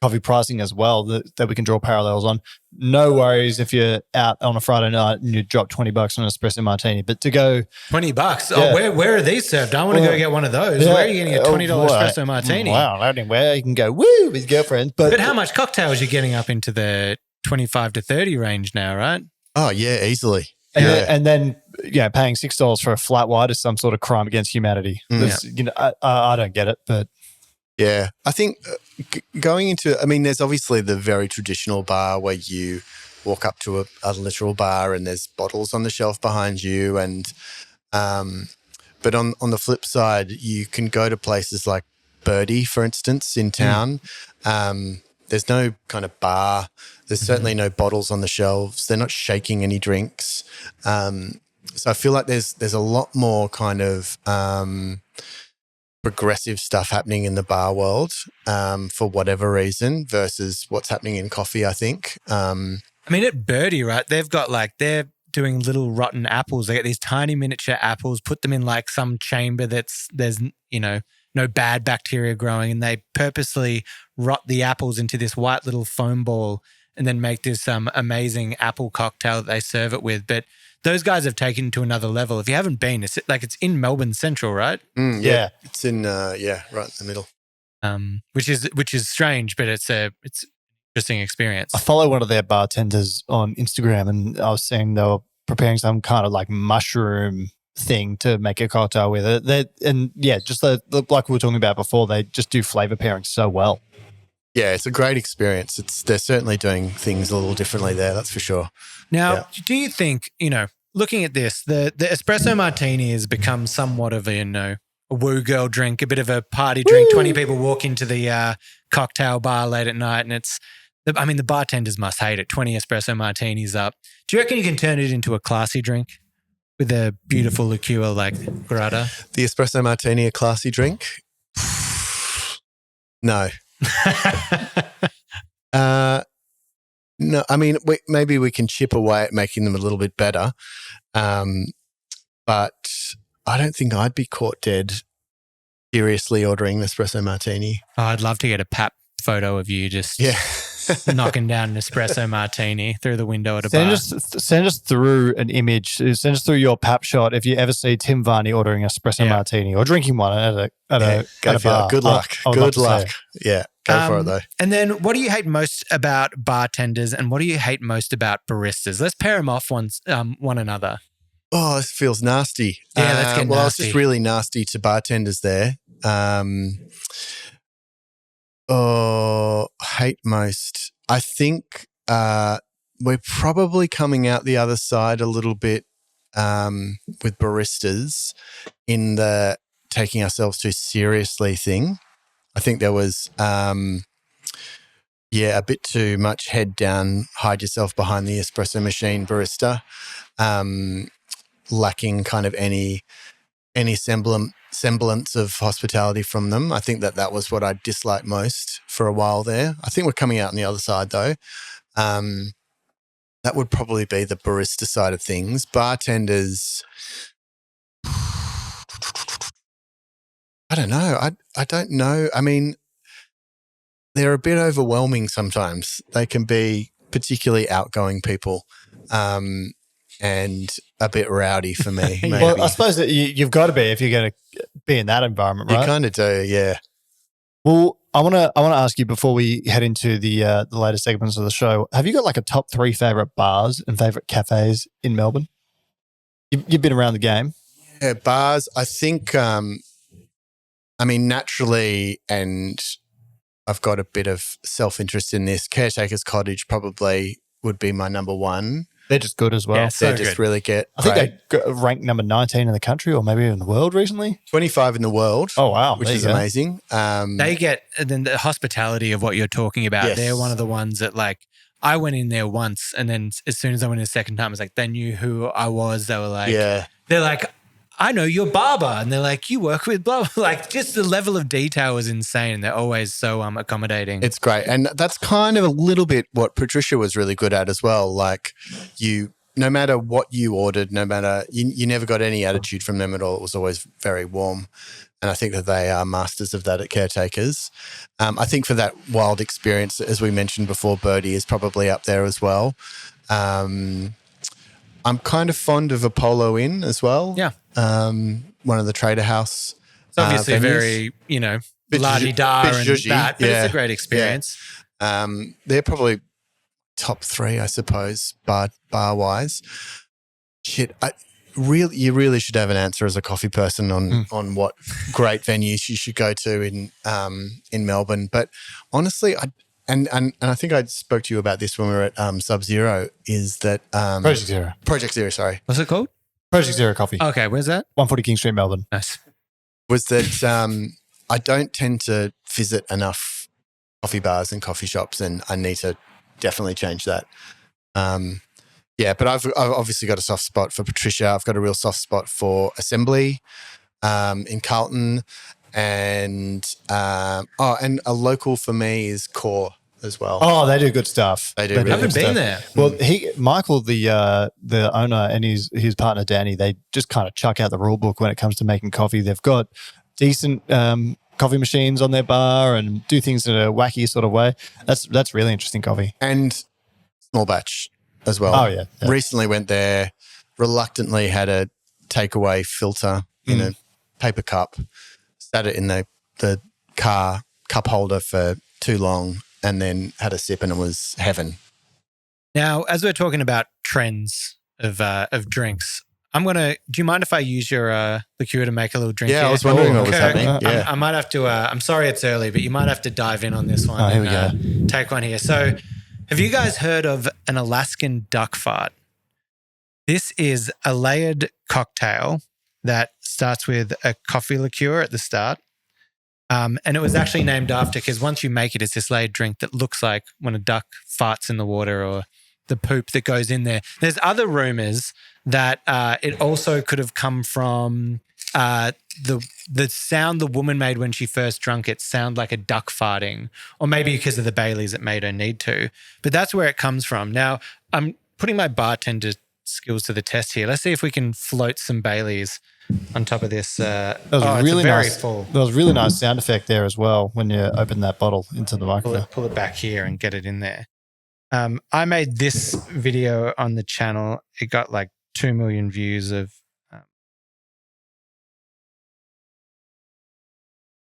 coffee pricing as well that we can draw parallels on. No worries if you're out on a Friday night and you drop $20 on an espresso martini, but to go $20. Yeah. Oh, where are these served? I want to go get one of those. Yeah. Where are you getting a $20 espresso martini? Wow, anywhere you can go woo with girlfriends, But how much cocktails you're getting up into the 25 to 30 range now, right? Oh yeah, easily. And then paying $6 for a flat white is some sort of crime against humanity. You know, I don't get it, but Yeah, I think going into, I mean, there's obviously the very traditional bar where you walk up to a literal bar and there's bottles on the shelf behind you, and but on the flip side, you can go to places like Birdie, for instance, in town. There's no kind of bar. There's certainly no bottles on the shelves. They're not shaking any drinks. So I feel like there's a lot more kind of progressive stuff happening in the bar world for whatever reason versus what's happening in coffee, I think. I mean, at Birdie, right, they've got they're doing little rotten apples. They get these tiny miniature apples, put them in some chamber there's no bad bacteria growing, and they purposely rot the apples into this white little foam ball and then make this amazing apple cocktail that they serve it with. But those guys have taken it to another level. If you haven't been, it's in Melbourne Central, right? Yeah. It's in right in the middle. Which is strange, but it's interesting experience. I follow one of their bartenders on Instagram, and I was seeing they were preparing some kind of mushroom thing to make a cocktail with it. Just like we were talking about before, they just do flavor pairing so well. Yeah, it's a great experience. They're certainly doing things a little differently there, that's for sure. Now, do you think, looking at this, the espresso martini has become somewhat of a woo girl drink, a bit of a party drink. 20 people walk into the cocktail bar late at night, and the bartenders must hate it. 20 espresso martinis up. Do you reckon you can turn it into a classy drink with a beautiful liqueur like Grada? The espresso martini, a classy drink? No. No, I mean, maybe we can chip away at making them a little bit better, but I don't think I'd be caught dead seriously ordering the espresso martini. Oh, I'd love to get a pap photo of you just knocking down an espresso martini through the window at a bar. Send us through an image. Send us through your pap shot if you ever see Tim Varney ordering an espresso martini or drinking one at a bar. Good luck. Good luck. Yeah, go for it though. And then what do you hate most about bartenders and what do you hate most about baristas? Let's pair them off one another. Oh, this feels nasty. Yeah, let's get nasty. Well, I was just really nasty to bartenders there. Hate most. I think we're probably coming out the other side a little bit with baristas in the taking ourselves too seriously thing. I think there was, a bit too much head down, hide yourself behind the espresso machine barista, lacking kind of any semblance of hospitality from them. I think that was what I disliked most for a while there. I think we're coming out on the other side though. That would probably be the barista side of things. Bartenders, I don't know. I don't know. I mean, they're a bit overwhelming sometimes. They can be particularly outgoing people. And a bit rowdy for me. Maybe. Well, I suppose that you've got to be if you're going to be in that environment, right? You kind of do, yeah. Well, I want to ask you before we head into the later segments of the show. Have you got a top 3 favorite bars and favorite cafes in Melbourne? You've been around the game. Yeah, bars. I think. Naturally, and I've got a bit of self-interest in this. Caretaker's Cottage probably would be my number one. They're just good as well. Yeah, so they just really get I think they got ranked number 19 in the country or maybe in the world recently. 25 in the world. Oh, wow. Which is amazing. They get then the hospitality of what you're talking about. Yes. They're one of the ones that I went in there once and then as soon as I went in the second time, it's they knew who I was. They were they're like, I know you're barber. And they're like, you work with blah, blah. Just the level of detail was insane. They're always so accommodating. It's great. And that's kind of a little bit what Patricia was really good at as well. No matter what you ordered, you never got any attitude from them at all. It was always very warm. And I think that they are masters of that at Caretakers. I think for that wild experience, as we mentioned before, Birdie is probably up there as well. I'm kind of fond of Apollo Inn as well. Yeah. One of the Trader House. It's obviously venues. very, la-di-da bit and zhuzhy, that, but yeah. it's a great experience. Yeah. They're probably top 3, I suppose, bar-wise. Shit, you really should have an answer as a coffee person on what great venues you should go to in Melbourne. But honestly, And I think I spoke to you about this when we were at Sub-Zero, is that Project Zero, sorry. What's it called? Project Zero Coffee. Okay, where's that? 140 King Street, Melbourne. Nice. Was that I don't tend to visit enough coffee bars and coffee shops, and I need to definitely change that. Yeah, but I've obviously got a soft spot for Patricia. I've got a real soft spot for Assembly in Carlton. And and a local for me is Core as well. Oh, they do good stuff. They do I really haven't good been stuff. there. Well, Michael, the owner, and his partner Danny, they just kind of chuck out the rule book when it comes to making coffee. They've got decent coffee machines on their bar and do things in a wacky sort of way. That's really interesting coffee. And small batch as well. Oh, yeah. Recently went there, reluctantly had a takeaway filter in a paper cup, sat it in the car cup holder for too long, and then had a sip and it was heaven. Now, as we're talking about trends of drinks, do you mind if I use your liqueur to make a little drink? Yeah, here? I was wondering what was Kirk, happening. Yeah. I might have to, I'm sorry it's early, but you might have to dive in on this one. Oh, here we go. Take one here. So have you guys heard of an Alaskan duck fart? This is a layered cocktail that starts with a coffee liqueur at the start. And it was actually named after, because once you make it, it's this layered drink that looks like when a duck farts in the water or the poop that goes in there. There's other rumors that it also could have come from the sound the woman made when she first drank it sound like a duck farting, or maybe because of the Baileys it made her need to. But that's where it comes from. Now, I'm putting my bartender skills to the test here. Let's see if we can float some Baileys on top of this. That was really nice. Full. That was a really nice sound effect there as well when you open that bottle into the microphone. Pull it back here and get it in there. I made this video on the channel. It got like 2 million views of.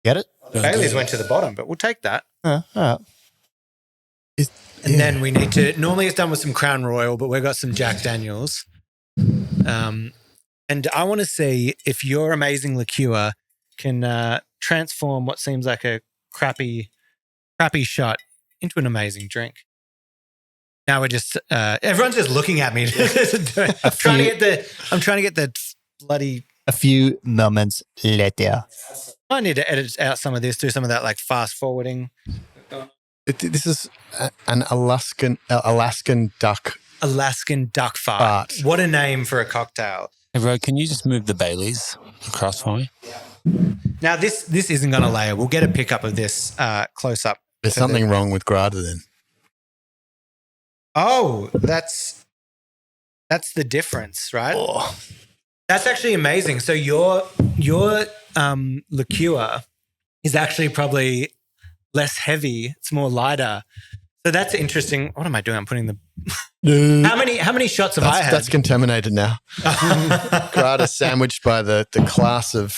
Get it? Bailey's went to the bottom, but we'll take that. All right. And then we need to, normally it's done with some Crown Royal, but we've got some Jack Daniels. And I want to see if your amazing liqueur can transform what seems like a crappy shot into an amazing drink. Now we're just, everyone's just looking at me. I'm trying to get the bloody. A few moments later. I need to edit out some of this, do some of that like fast forwarding. This is an Alaskan duck. Alaskan duck fart. What a name for a cocktail. Hey, Ro, can you just move the Baileys across for me? Now, this isn't going to layer. We'll get a pickup of this close up. There's something wrong with Grada then. Oh, that's the difference, right? Oh. That's actually amazing. So your liqueur is actually probably less heavy. It's more lighter. So that's interesting. What am I doing? I'm putting the how many shots have I had? That's contaminated now. Grada sandwiched by the class of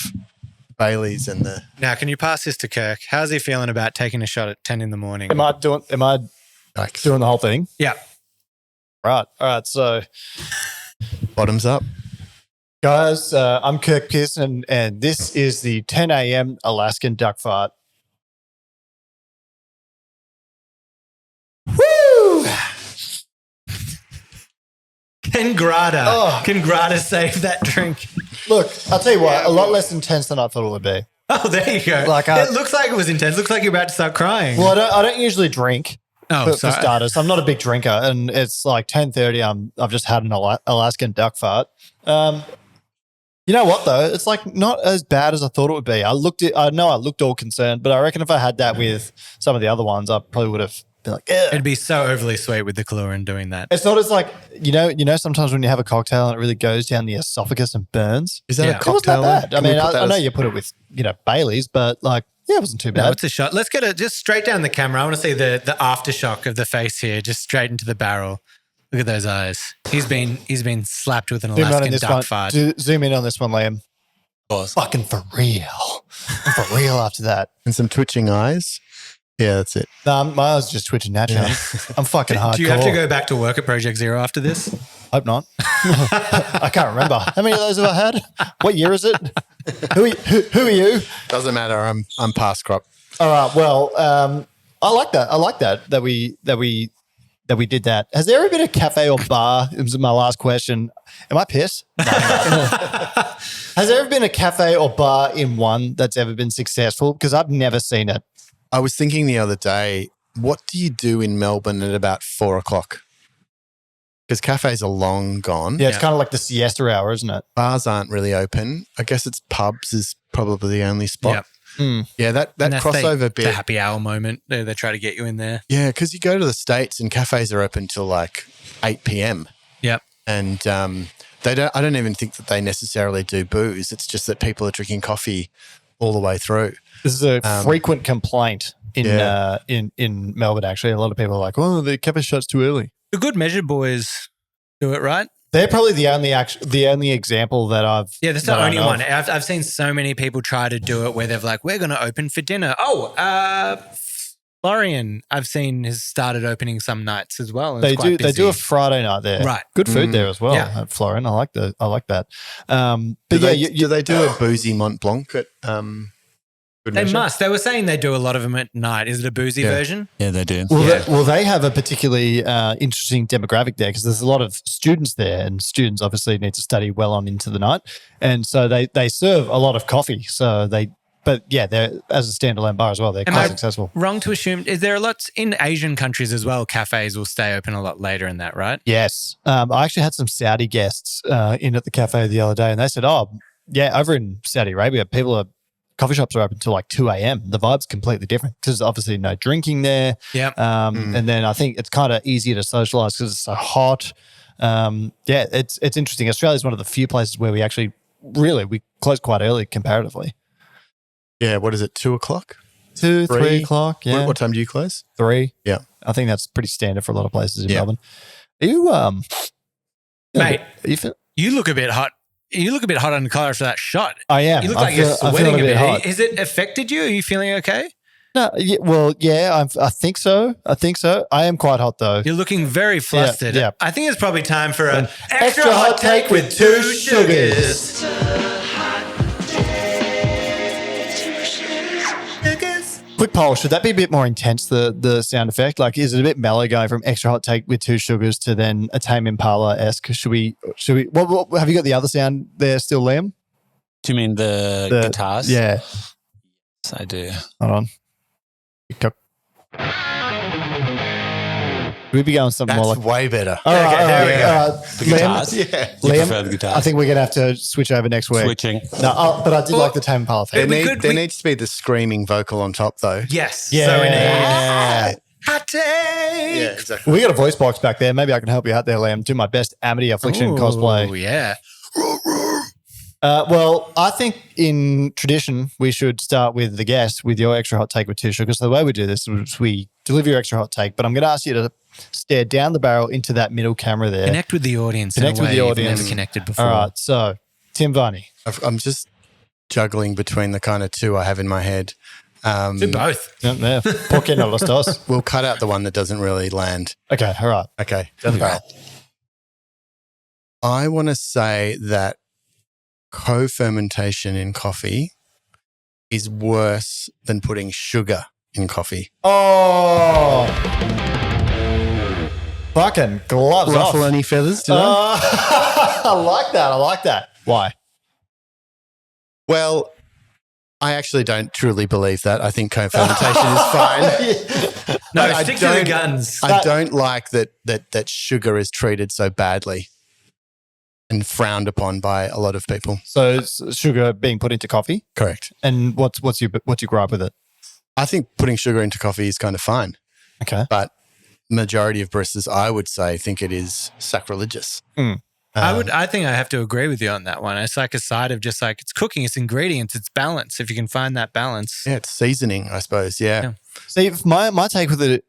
Baileys and the. Now, can you pass this to Kirk? How's he feeling about taking a shot at 10 in the morning? Am I doing the whole thing? Yeah. Right. All right. So, Bottoms up. guys, I'm Kirk Pearson, and this is the 10 a.m. Alaskan duck fart. Woo! Can Grada save that drink? Look, I'll tell you what, a lot less intense than I thought it would be. Oh, there you go. It looks like it was intense. Looks like you're about to start crying. Well, I don't usually drink. Oh, For starters, I'm not a big drinker, and it's like 10:30. I've just had an Alaskan duck fart. You know what though? It's like not as bad as I thought it would be. I know I looked all concerned, but I reckon if I had that with some of the other ones, I probably would have been like, "Ugh." It'd be so overly sweet with the chlorine doing that. It's not as like you know. Sometimes when you have a cocktail and it really goes down the esophagus and burns. Is that Yeah. a It wasn't cocktail? that bad. I Can we mean, put that I know as- you put it with Baileys, but like it wasn't too No, bad. it's a shot. Let's get it just straight down the camera. I want to see the aftershock of the face here, just straight into the barrel. Look at those eyes. He's been slapped with an Zoom in on Alaskan this duck one. fart. Zoom in on this one, Liam. Fucking for real. I'm for real after that. And some twitching eyes. Yeah, that's it. No, my eyes just twitching naturally. I'm fucking hardcore. Do you have to go back to work at Project Zero after this? Hope not. I can't remember. How many of those have I had? What year is it? Who are you? Doesn't matter. I'm past crop. All right. Well, I like that we did that. Has there ever been a cafe or bar? It was my last question. Am I pissed? No, Has there ever been a cafe or bar in one that's ever been successful? Because I've never seen it. I was thinking the other day, what do you do in Melbourne at about 4 o'clock? because cafes are long gone. Yeah, it's kind of like the siesta hour, isn't it? Bars aren't really open. I guess it's pubs is probably the only spot. Yeah, that And that's crossover the bit. happy hour moment. They try to get you in there. Yeah, because you go to the States and cafes are open till like 8 p.m. Yep. And I don't even think that they necessarily do booze. It's just that people are drinking coffee all the way through. This is a frequent complaint in Melbourne, actually. A lot of people are like, oh, the cafe shuts too early. The Good Measure boys do it right. They're probably the only example that I've. Yeah, that's the only one. I've seen so many people try to do it where they've like, we're going to open for dinner. Florian, I've seen has started opening some nights as well. They do a Friday night there. Right. Good food there as well at Florian. I like that. But do they do a boozy Mont Blanc at Good They Measure? must. They were saying they do a lot of them at night. Is it a boozy version? Yeah, they do. Well, they have a particularly interesting demographic there because there's a lot of students there, and students obviously need to study well on into the night, and so they serve a lot of coffee. But they're as a standalone bar as well. They're quite successful. Wrong to assume, is there a lot in Asian countries as well? Cafes will stay open a lot later in that, right? Yes. I actually had some Saudi guests in at the cafe the other day, and they said, over in Saudi Arabia, coffee shops are open till like 2 a.m. The vibe's completely different because obviously no drinking there. Yeah. And then I think it's kind of easier to socialize because it's so hot. It's interesting. Australia is one of the few places where we close quite early comparatively. Yeah, what is it, 2 o'clock? 2, 3 o'clock, yeah. What time do you close? 3. Yeah. I think that's pretty standard for a lot of places in Melbourne. Are you, mate, you you look a bit hot. You look a bit hot on the collar after that shot. I am. You look like you're sweating a bit. Has it affected you? Are you feeling okay? No, I think so. I am quite hot though. You're looking very flustered. Yeah. I think it's probably time for an extra hot take with 2 sugars. Quick poll, should that be a bit more intense, the sound effect? Like, is it a bit mellow going from extra hot take with 2 sugars to then a Tame Impala-esque? Should we what, have you got the other sound there still, Liam? Do you mean the guitars? Yeah. Yes, I do. Hold on. We'd be going something more like way better. All right, there we go. The guitars? Yeah. Do you prefer the guitars? I think we're going to have to switch over next week. Switching. No, but I did like the Tame Impala thing. There needs to be the screaming vocal on top, though. Yes. Yeah. So we need hot take. Yeah, exactly. We got a voice box back there. Maybe I can help you out there, Liam. Do my best Amity Affliction cosplay. Oh, yeah. Well, I think in tradition, we should start with the guest with your extra hot take with 2 sugars. So the way we do this is we deliver your extra hot take, but I'm going to ask you to stare down the barrel into that middle camera there. Connect with the audience. Connect with the audience. You've never connected before. All right. So, Tim Varney. I'm just juggling between the kind of 2 I have in my head. Do both. Yeah. ¿Por qué no los dos? We'll cut out the one that doesn't really land. Okay. All right. Okay. All right. I want to say that co-fermentation in coffee is worse than putting sugar in coffee. Oh. Fucking gloves Ruffle off. any feathers today? I like that. Why? Well, I actually don't truly believe that. I think co-fermentation is fine. No, stick to the guns. I don't like that sugar is treated so badly and frowned upon by a lot of people. So it's sugar being put into coffee? Correct. And what's your gripe with it? I think putting sugar into coffee is kind of fine. Okay. But majority of baristas, I would say, think it is sacrilegious. I think I have to agree with you on that one. It's like a side of just like it's cooking, it's ingredients, it's balance. If you can find that balance. Yeah, it's seasoning, I suppose. Yeah. See, my take with it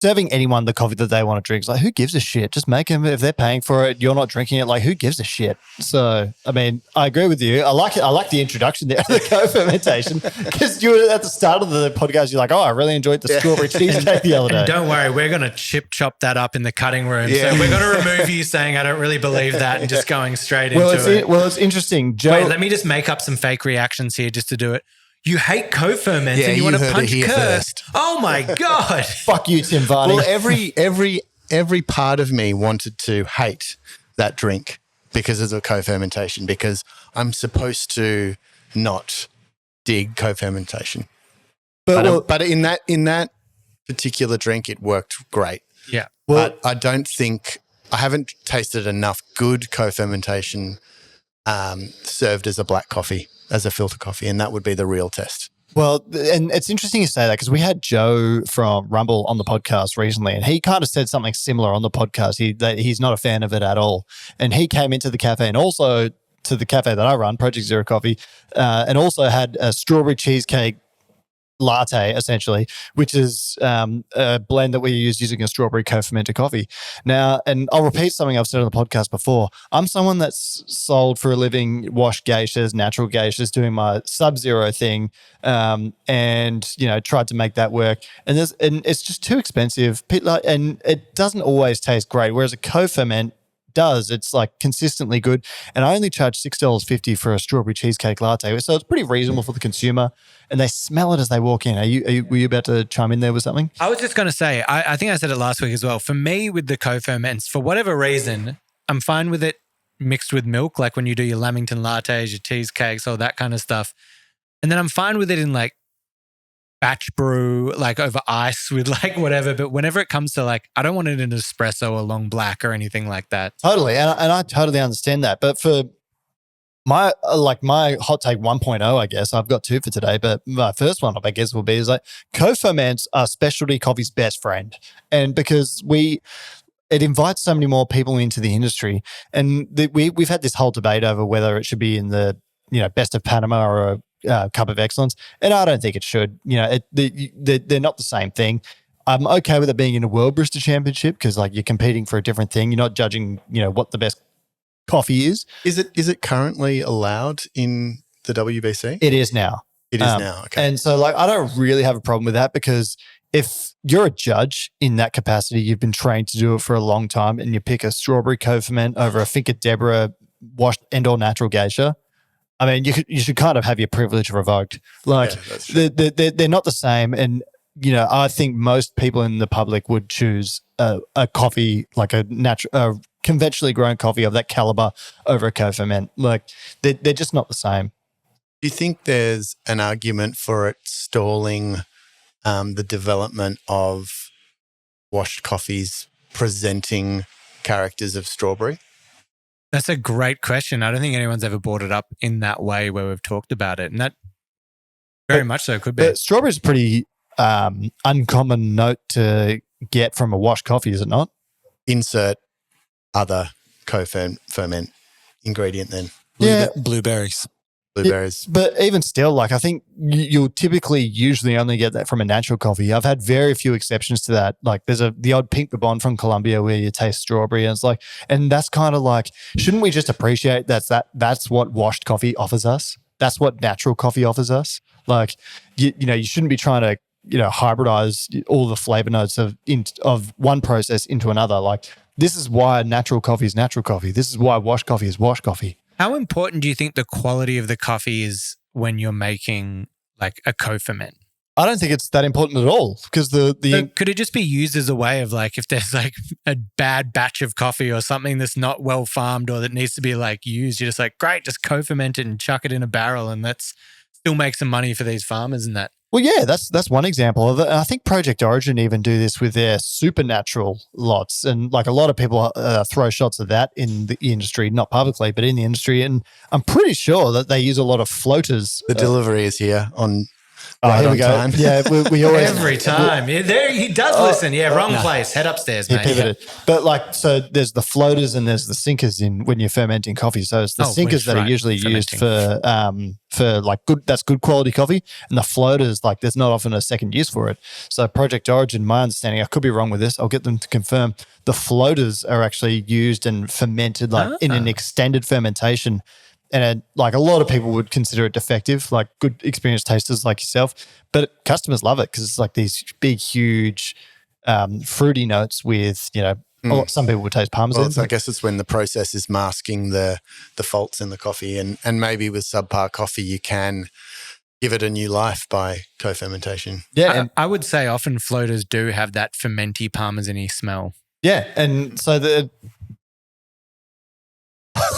serving anyone the coffee that they want to drink is like, who gives a shit? Just make them. If they're paying for it, you're not drinking it. Like, who gives a shit? So, I mean, I agree with you. I like it. I like the introduction there, the co-fermentation, because you were at the start of the podcast. You're like, oh, I really enjoyed the strawberry cheesecake the other day. And don't worry, we're going to chop that up in the cutting room. Yeah. So we're going to remove you saying I don't really believe that and just going straight into it. Well, it's interesting. Joe, Wait, let me just make up some fake reactions here just to do it. You hate co-ferment and you want to punch Kirk. First. Oh my God. fuck you, Tim Varney. Well, every part of me wanted to hate that drink because of the co-fermentation, because I'm supposed to not dig co-fermentation. But in that particular drink, it worked great. Yeah. Well, but I don't think I haven't tasted enough good co-fermentation served as a black coffee, as a filter coffee, and that would be the real test. Well, and it's interesting you say that because we had Joe from Rumble on the podcast recently, and he kind of said something similar on the podcast. He's not a fan of it at all. And he came into the cafe and also to the cafe that I run, Project Zero Coffee, and also had a strawberry cheesecake latte, essentially, which is a blend that we use using a strawberry co-fermented coffee. Now, and I'll repeat something I've said on the podcast before. I'm someone that's sold for a living washed geishas, natural geishas, doing my Sub-Zero thing, and tried to make that work. And it's just too expensive, and it doesn't always taste great. Whereas a co-ferment does. It's like consistently good. And I only charge $6.50 for a strawberry cheesecake latte. So it's pretty reasonable for the consumer. And they smell it as they walk in. Were you about to chime in there with something? I was just going to say, I think I said it last week as well. For me, with the co-ferments, for whatever reason, I'm fine with it mixed with milk, like when you do your Lamington lattes, your cheesecakes, all that kind of stuff. And then I'm fine with it in like batch brew, like over ice with like whatever. But whenever it comes to like, I don't want it in espresso or long black or anything like that. Totally. And I totally understand that. But for my hot take 1.0, I guess, I've got two for today, but my first one, I guess, will be is like co-ferments are specialty coffee's best friend. And because it invites so many more people into the industry. And we've had this whole debate over whether it should be in the best of Panama or a cup of excellence, and I don't think it should. They're not the same thing. I'm okay with it being in a World Barista Championship because like you're competing for a different thing. You're not judging, what the best coffee is. Is it currently allowed in the WBC? It is now. It is now. Okay. And so like I don't really have a problem with that because if you're a judge in that capacity, you've been trained to do it for a long time, and you pick a strawberry co-ferment over a Finca Deborah washed and/or natural geisha. I mean, you should kind of have your privilege revoked. Like they're not the same, and I think most people in the public would choose a coffee like a conventionally grown coffee of that caliber over a co-ferment. Like they're just not the same. Do you think there's an argument for it stalling the development of washed coffees presenting characters of strawberry? That's a great question. I don't think anyone's ever brought it up in that way where we've talked about it. And that very much so could be. But strawberry is a pretty uncommon note to get from a washed coffee, is it not? Insert other co-ferment ingredient then. Blueberries. But even still, like I think you'll typically usually only get that from a natural coffee. I've had very few exceptions to that. Like there's the odd Pink Bourbon from Colombia where you taste strawberry, and it's like, and that's kind of like, shouldn't we just appreciate that's what washed coffee offers us? That's what natural coffee offers us. Like you shouldn't be trying to hybridize all the flavor notes of one process into another. Like this is why natural coffee is natural coffee. This is why washed coffee is washed coffee. How important do you think the quality of the coffee is when you're making like a co-ferment? I don't think it's that important at all because So could it just be used as a way of like if there's like a bad batch of coffee or something that's not well farmed or that needs to be like used, you're just like, great, just co-ferment it and chuck it in a barrel and let's still make some money for these farmers and that. Well, yeah, that's one example of it. And I think Project Origin even do this with their supernatural lots. And like a lot of people throw shots of that in the industry, not publicly, but in the industry. And I'm pretty sure that they use a lot of floaters. The delivery is here on here we go. time. Yeah, we always Every time. He does listen. Yeah, wrong place. Head upstairs, he mate. pivoted. But like, so there's the floaters and there's the sinkers in when you're fermenting coffee. So it's the sinkers that are usually used for like that's good quality coffee, and the floaters, like there's not often a second use for it. So Project Origin, my understanding, I could be wrong with this, I'll get them to confirm, the floaters are actually used and fermented like in an extended fermentation. And like a lot of people would consider it defective, like good experienced tasters like yourself, but customers love it because it's like these big, huge, fruity notes with, some people would taste Parmesan. Well, I guess it's when the process is masking the faults in the coffee, and maybe with subpar coffee you can give it a new life by co-fermentation. Yeah, I would say often floaters do have that fermenty Parmesan-y smell. Yeah, and so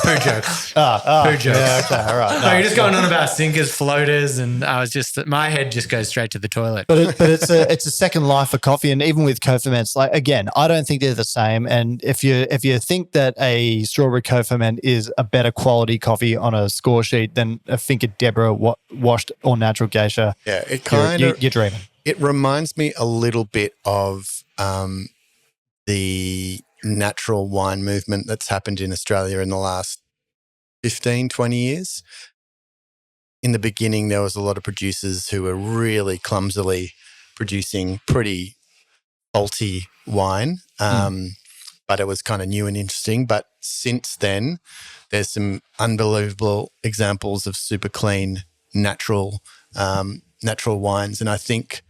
Poo jokes. Poo jokes. Yeah, okay, all right. No, you're just going on about sinkers, floaters, and I was just, my head just goes straight to the toilet. But it's a second life for coffee, and even with co-ferments, like again, I don't think they're the same. And if you think that a strawberry co-ferment is a better quality coffee on a score sheet than a Finca Deborah washed or natural geisha, Yeah, it kind of you're dreaming. It reminds me a little bit of the natural wine movement that's happened in Australia in the last 15, 20 years. In the beginning, there was a lot of producers who were really clumsily producing pretty faulty wine, but it was kind of new and interesting. But since then, there's some unbelievable examples of super clean, natural wines. And I think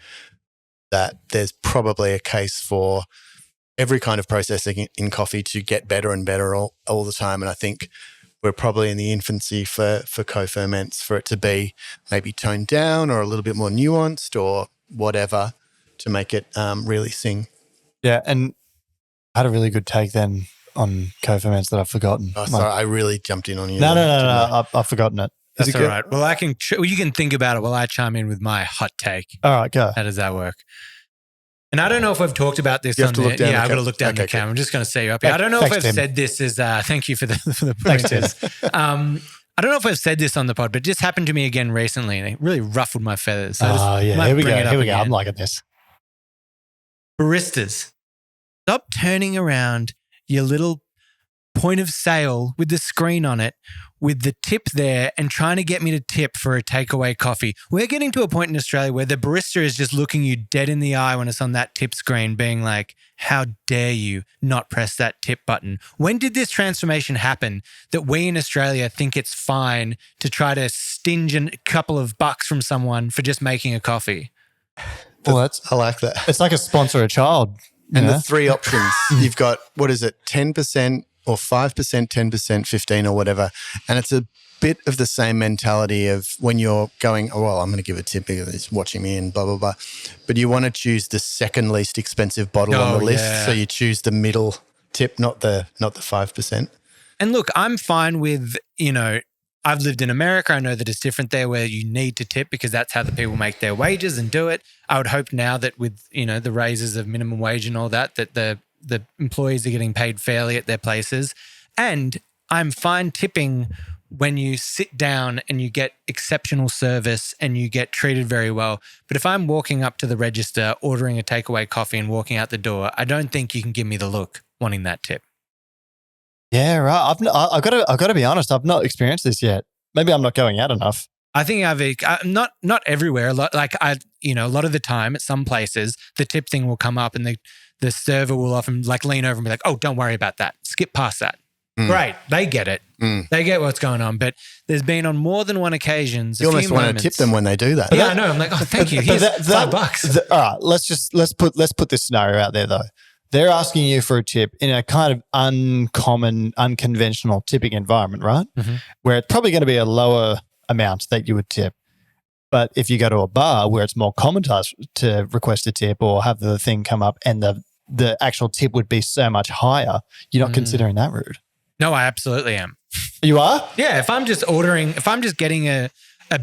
that there's probably a case for every kind of processing in coffee to get better and better all the time. And I think we're probably in the infancy for co-ferments, for it to be maybe toned down or a little bit more nuanced or whatever to make it really sing. Yeah, and I had a really good take then on co-ferments that I've forgotten. Oh, sorry, I really jumped in on you. No, I've forgotten it. Is That's it all good? right. Well, you can think about it while I chime in with my hot take. All right, go. How does that work? And I don't know if I've talked about this. You have to look down the I've got to cam- look down the okay, camera. I'm just going to say you up here. I don't know if I've said this as thank you for the pointers. I don't know if I've said this on the pod, but it just happened to me again recently, and it really ruffled my feathers. So Here we go. I'm liking this. Baristas, stop turning around your little point of sale with the screen on it with the tip there and trying to get me to tip for a takeaway coffee. We're getting to a point in Australia where the barista is just looking you dead in the eye when it's on that tip screen being like, how dare you not press that tip button? When did this transformation happen that we in Australia think it's fine to try to stinge a couple of bucks from someone for just making a coffee? Well, I like that. it's like a sponsor a child. And the three options, you've got, 10% or 5%, 10%, 15 or whatever. And it's a bit of the same mentality of when you're going, oh, well, I'm going to give a tip because he's watching me and blah, blah, blah. But you want to choose the second least expensive bottle on the list. Yeah. So you choose the middle tip, not the 5%. And look, I'm fine with, I've lived in America. I know that it's different there where you need to tip because that's how the people make their wages and do it. I would hope now that with, the raises of minimum wage and all that the employees are getting paid fairly at their places. And I'm fine tipping when you sit down and you get exceptional service and you get treated very well. But if I'm walking up to the register, ordering a takeaway coffee and walking out the door, I don't think you can give me the look wanting that tip. Yeah, right. I've got to be honest. I've not experienced this yet. Maybe I'm not going out enough. I think not everywhere. A lot of the time at some places, the tip thing will come up and the server will often lean over and be like, oh, don't worry about that. Skip past that. Great. They get it. They get what's going on. But there's been on more than one occasions. You almost want to tip them when they do that. Yeah, I know. I'm like, oh, thank you. Here's $5. All right, let's put this scenario out there though. They're asking you for a tip in a kind of uncommon, unconventional tipping environment, right? Mm-hmm. Where it's probably going to be a lower amount that you would tip. But if you go to a bar where it's more common to request a tip or have the thing come up and the actual tip would be so much higher, you're not considering that rude. No, I absolutely am. You are? Yeah, if I'm just getting a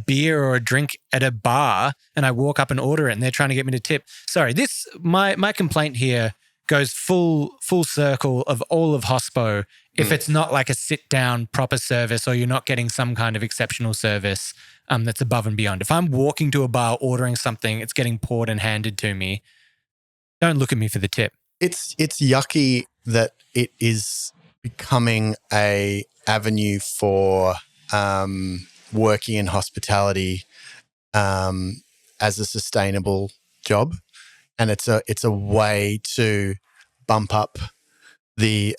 beer or a drink at a bar and I walk up and order it and they're trying to get me to tip. Sorry, my complaint here goes full circle of all of hospo if it's not like a sit down proper service or you're not getting some kind of exceptional service that's above and beyond. If I'm walking to a bar ordering something, it's getting poured and handed to me, don't look at me for the tip. It's yucky that it is becoming a avenue for working in hospitality as a sustainable job. And it's a way to bump up the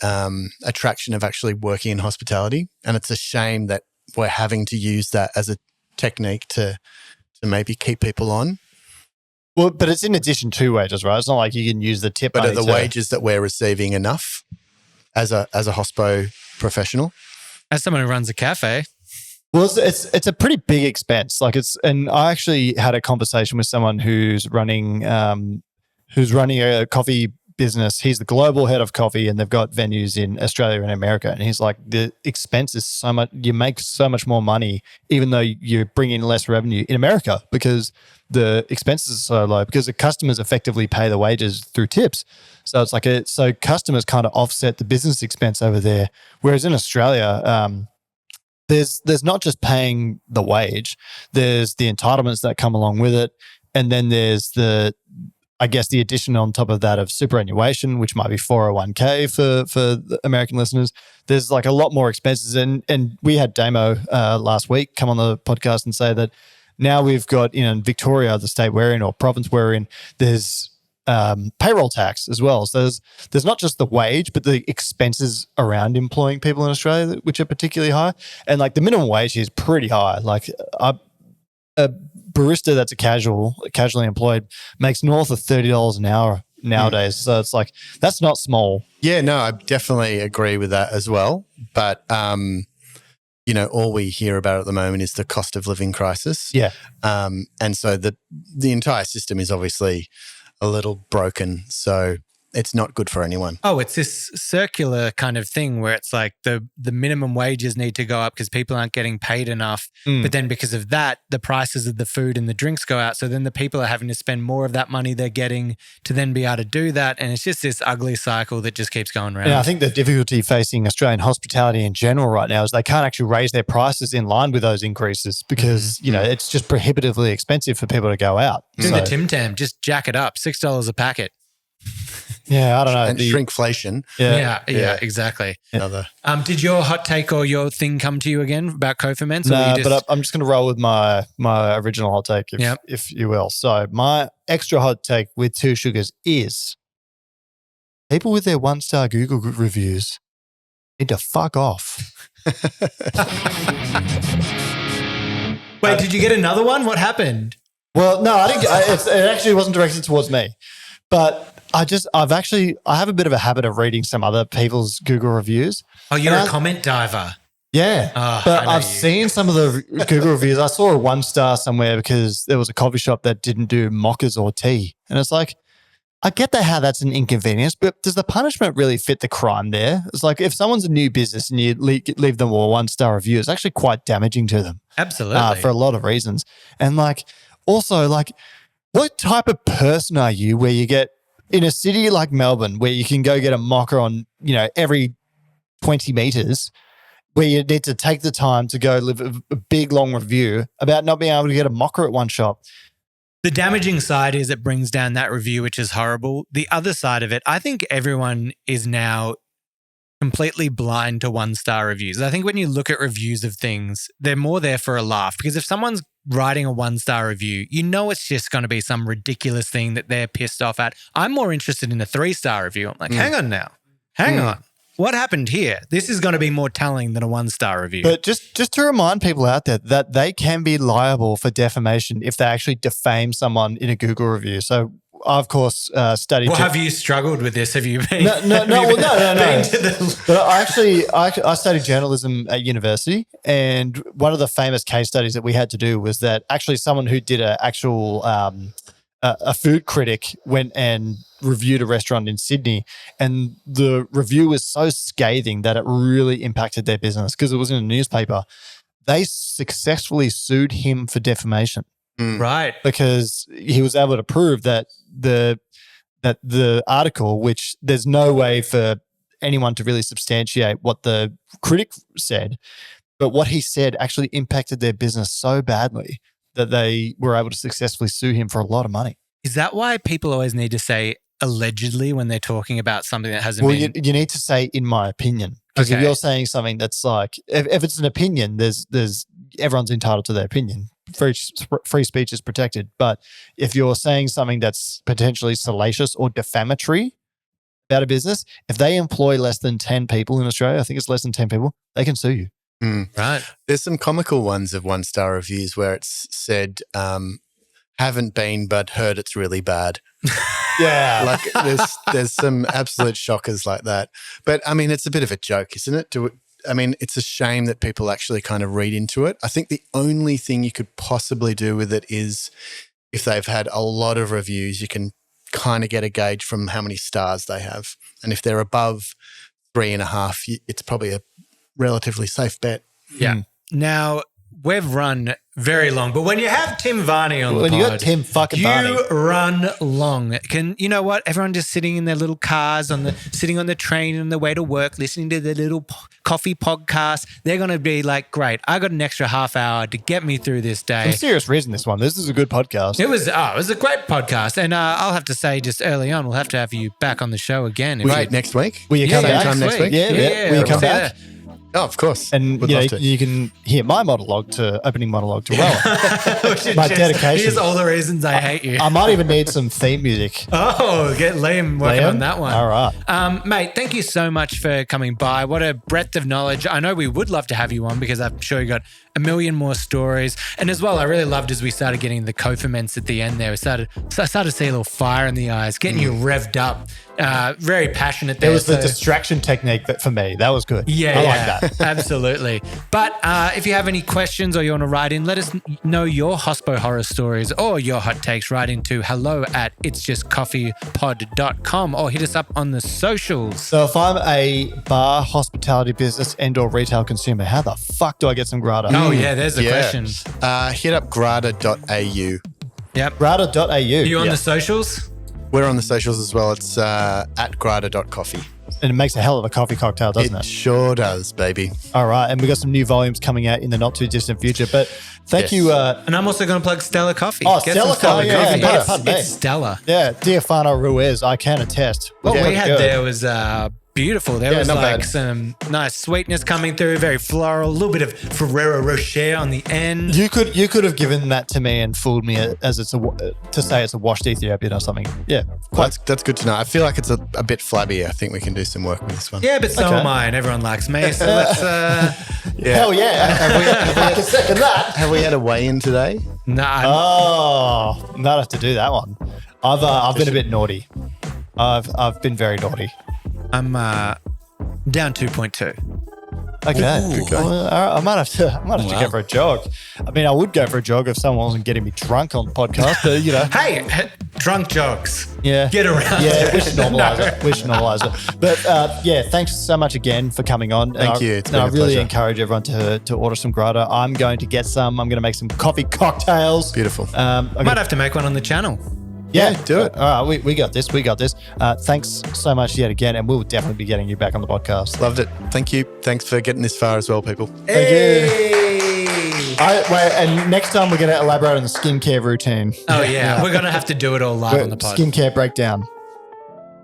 attraction of actually working in hospitality. And it's a shame that we're having to use that as a technique to maybe keep people on. Well, but it's in addition to wages, right? It's not like you can use the tip. But are the wages that we're receiving enough as a hospo professional? As someone who runs a cafe. Well, it's a pretty big expense. And I actually had a conversation with someone who's running a coffee business. He's the global head of coffee, and they've got venues in Australia and America. And he's like, the expense is so much, you make so much more money, even though you bring in less revenue in America because the expenses are so low because the customers effectively pay the wages through tips. So it's like, so customers kind of offset the business expense over there. Whereas in Australia, there's not just paying the wage, there's the entitlements that come along with it. And then there's the addition on top of that of superannuation, which might be 401k for the American listeners. There's like a lot more expenses. And we had Damo last week come on the podcast and say that now we've got, in Victoria, the state we're in or province we're in, there's payroll tax as well. So there's not just the wage, but the expenses around employing people in Australia, which are particularly high. And like the minimum wage is pretty high. Like a barista that's casually employed makes north of $30 an hour nowadays. So it's like, that's not small. Yeah, no, I definitely agree with that as well. But, all we hear about at the moment is the cost of living crisis. Yeah. And so the entire system is obviously a little broken. So it's not good for anyone. Oh, it's this circular kind of thing where it's like the minimum wages need to go up because people aren't getting paid enough. But then because of that, the prices of the food and the drinks go out. So then the people are having to spend more of that money they're getting to then be able to do that. And it's just this ugly cycle that just keeps going around. And I think the difficulty facing Australian hospitality in general right now is they can't actually raise their prices in line with those increases because, it's just prohibitively expensive for people to go out. Do the Tim Tam, just jack it up, $6 a packet. Yeah, I don't know. And shrinkflation. Yeah, exactly. Another. Did your hot take or your thing come to you again about co-ferments? No, but I'm just going to roll with my original hot take, if you will. So my extra hot take with Two Sugars is people with their 1-star Google reviews need to fuck off. Wait, did you get another one? What happened? Well, no, I didn't. It actually wasn't directed towards me, but I have a bit of a habit of reading some other people's Google reviews. Oh, you're a comment diver. Yeah. But I've seen some of the Google reviews. I saw a 1-star somewhere because there was a coffee shop that didn't do mochas or tea. And it's like, I get how that's an inconvenience, but does the punishment really fit the crime there? It's like if someone's a new business and you leave them a 1-star review, it's actually quite damaging to them. Absolutely. For a lot of reasons. And also what type of person are you where you get in a city like Melbourne where you can go get a mocha on, every 20 meters, where you need to take the time to go live a big, long review about not being able to get a mocha at one shop? The damaging side is it brings down that review, which is horrible. The other side of it, I think everyone is now completely blind to 1-star reviews. I think when you look at reviews of things, they're more there for a laugh because if someone's writing a 1-star review, it's just going to be some ridiculous thing that they're pissed off at. I'm more interested in a 3-star review. I'm like, hang on now. Hang on. What happened here? This is going to be more telling than a 1-star review. But just to remind people out there that they can be liable for defamation if they actually defame someone in a Google review. So I, of course, studied. Well, have you struggled with this? Have you been? No. But I studied journalism at university, and one of the famous case studies that we had to do was that actually someone who did a food critic went and reviewed a restaurant in Sydney, and the review was so scathing that it really impacted their business because it was in a newspaper. They successfully sued him for defamation. Right. Because he was able to prove that the article, which there's no way for anyone to really substantiate what the critic said, but what he said actually impacted their business so badly that they were able to successfully sue him for a lot of money. Is that why people always need to say allegedly when they're talking about something that hasn't been? You need to say, in my opinion. Because if you're saying something that's like, if it's an opinion, there's everyone's entitled to their opinion. Free speech is protected. But if you're saying something that's potentially salacious or defamatory about a business, if they employ less than 10 people in Australia, I think it's less than 10 people, they can sue you. Right. There's some comical ones of 1-star reviews where it's said, haven't been, but heard it's really bad. Yeah. Like there's some absolute shockers like that. But I mean, it's a bit of a joke, isn't it? It's a shame that people actually kind of read into it. I think the only thing you could possibly do with it is if they've had a lot of reviews, you can kind of get a gauge from how many stars they have. And if they're above 3.5, it's probably a relatively safe bet. Yeah. Now, we've run very long, but when you have Tim Varney on the pod, when you got Tim fucking Varney, you run long. You know what? Everyone just sitting in their little cars, sitting on the train on the way to work, listening to their little coffee podcast. They're going to be like, great, I got an extra half hour to get me through this day. Some serious reason this one. This is a good podcast. It was a great podcast. And I'll have to say just early on, we'll have to have you back on the show again. Next week? Will you come back? Time next week? Yeah. Will you come back? Oh, of course. And you can hear my opening monologue to Rowan. My dedication. Here's all the reasons I hate you. I might even need some theme music. Oh, get Liam working on that one. All right. Mate, thank you so much for coming by. What a breadth of knowledge. I know we would love to have you on because I'm sure you got a million more stories. And as well, I really loved as we started getting the co-ferments at the end there. I started to see a little fire in the eyes, getting you revved up. Very passionate there. It was the distraction technique for me. That was good. Yeah, I like that. Absolutely. But if you have any questions or you want to write in, let us know your hospo horror stories or your hot takes. Write into hello@itsjustcoffeepod.com or hit us up on the socials. So if I'm a bar, hospitality business and or retail consumer, how the fuck do I get some Grada? Oh, yeah, there's the question. Hit up grada.au. Yep. Grada.au. Are you on the socials? We're on the socials as well. It's at grada.coffee. And it makes a hell of a coffee cocktail, doesn't it? It sure does, baby. All right. And we got some new volumes coming out in the not too distant future. But thank you. And I'm also going to plug Stella Coffee. Oh, Get Stella some Stella Coffee. Coffee. Yeah, Pardon me. It's Stella. Yeah. Diafano Ruiz, I can attest. What Yeah, we had good. there was beautiful. There was not like bad. some nice sweetness coming through, very floral, a little bit of Ferrero Rocher on the end. You could have given that to me and fooled me as to say it's a washed Ethiopian or something. Yeah. That's good to know. I feel like it's a bit flabby. I think we can do some work with this one. Yeah, but so am I, and everyone likes me. So let's. Hell yeah. I can second that. Have we had a weigh-in today? Nah. Oh, might have to do that one. I've been a bit naughty. I've been very naughty. I'm down 2.2. Okay. Ooh. Well, all right, I might have to go for a jog. I mean, I would go for a jog if someone wasn't getting me drunk on the podcast, but you know. Hey, drunk jogs. Yeah. Get around. Yeah, we should normalise it. We should normalise it. But yeah, thanks so much again for coming on. Thank you. It's been I a really pleasure. encourage everyone to order some Grada. I'm going to get some. I'm going to make some coffee cocktails. Beautiful. Might have to make one on the channel. Yeah, do it. All right, we got this. Thanks so much yet again, and we'll definitely be getting you back on the podcast. Loved it. Thank you. Thanks for getting this far as well, people. Thank you. And next time we're going to elaborate on the skincare routine. Oh, yeah. We're going to have to do it all live on the pod. Skincare breakdown.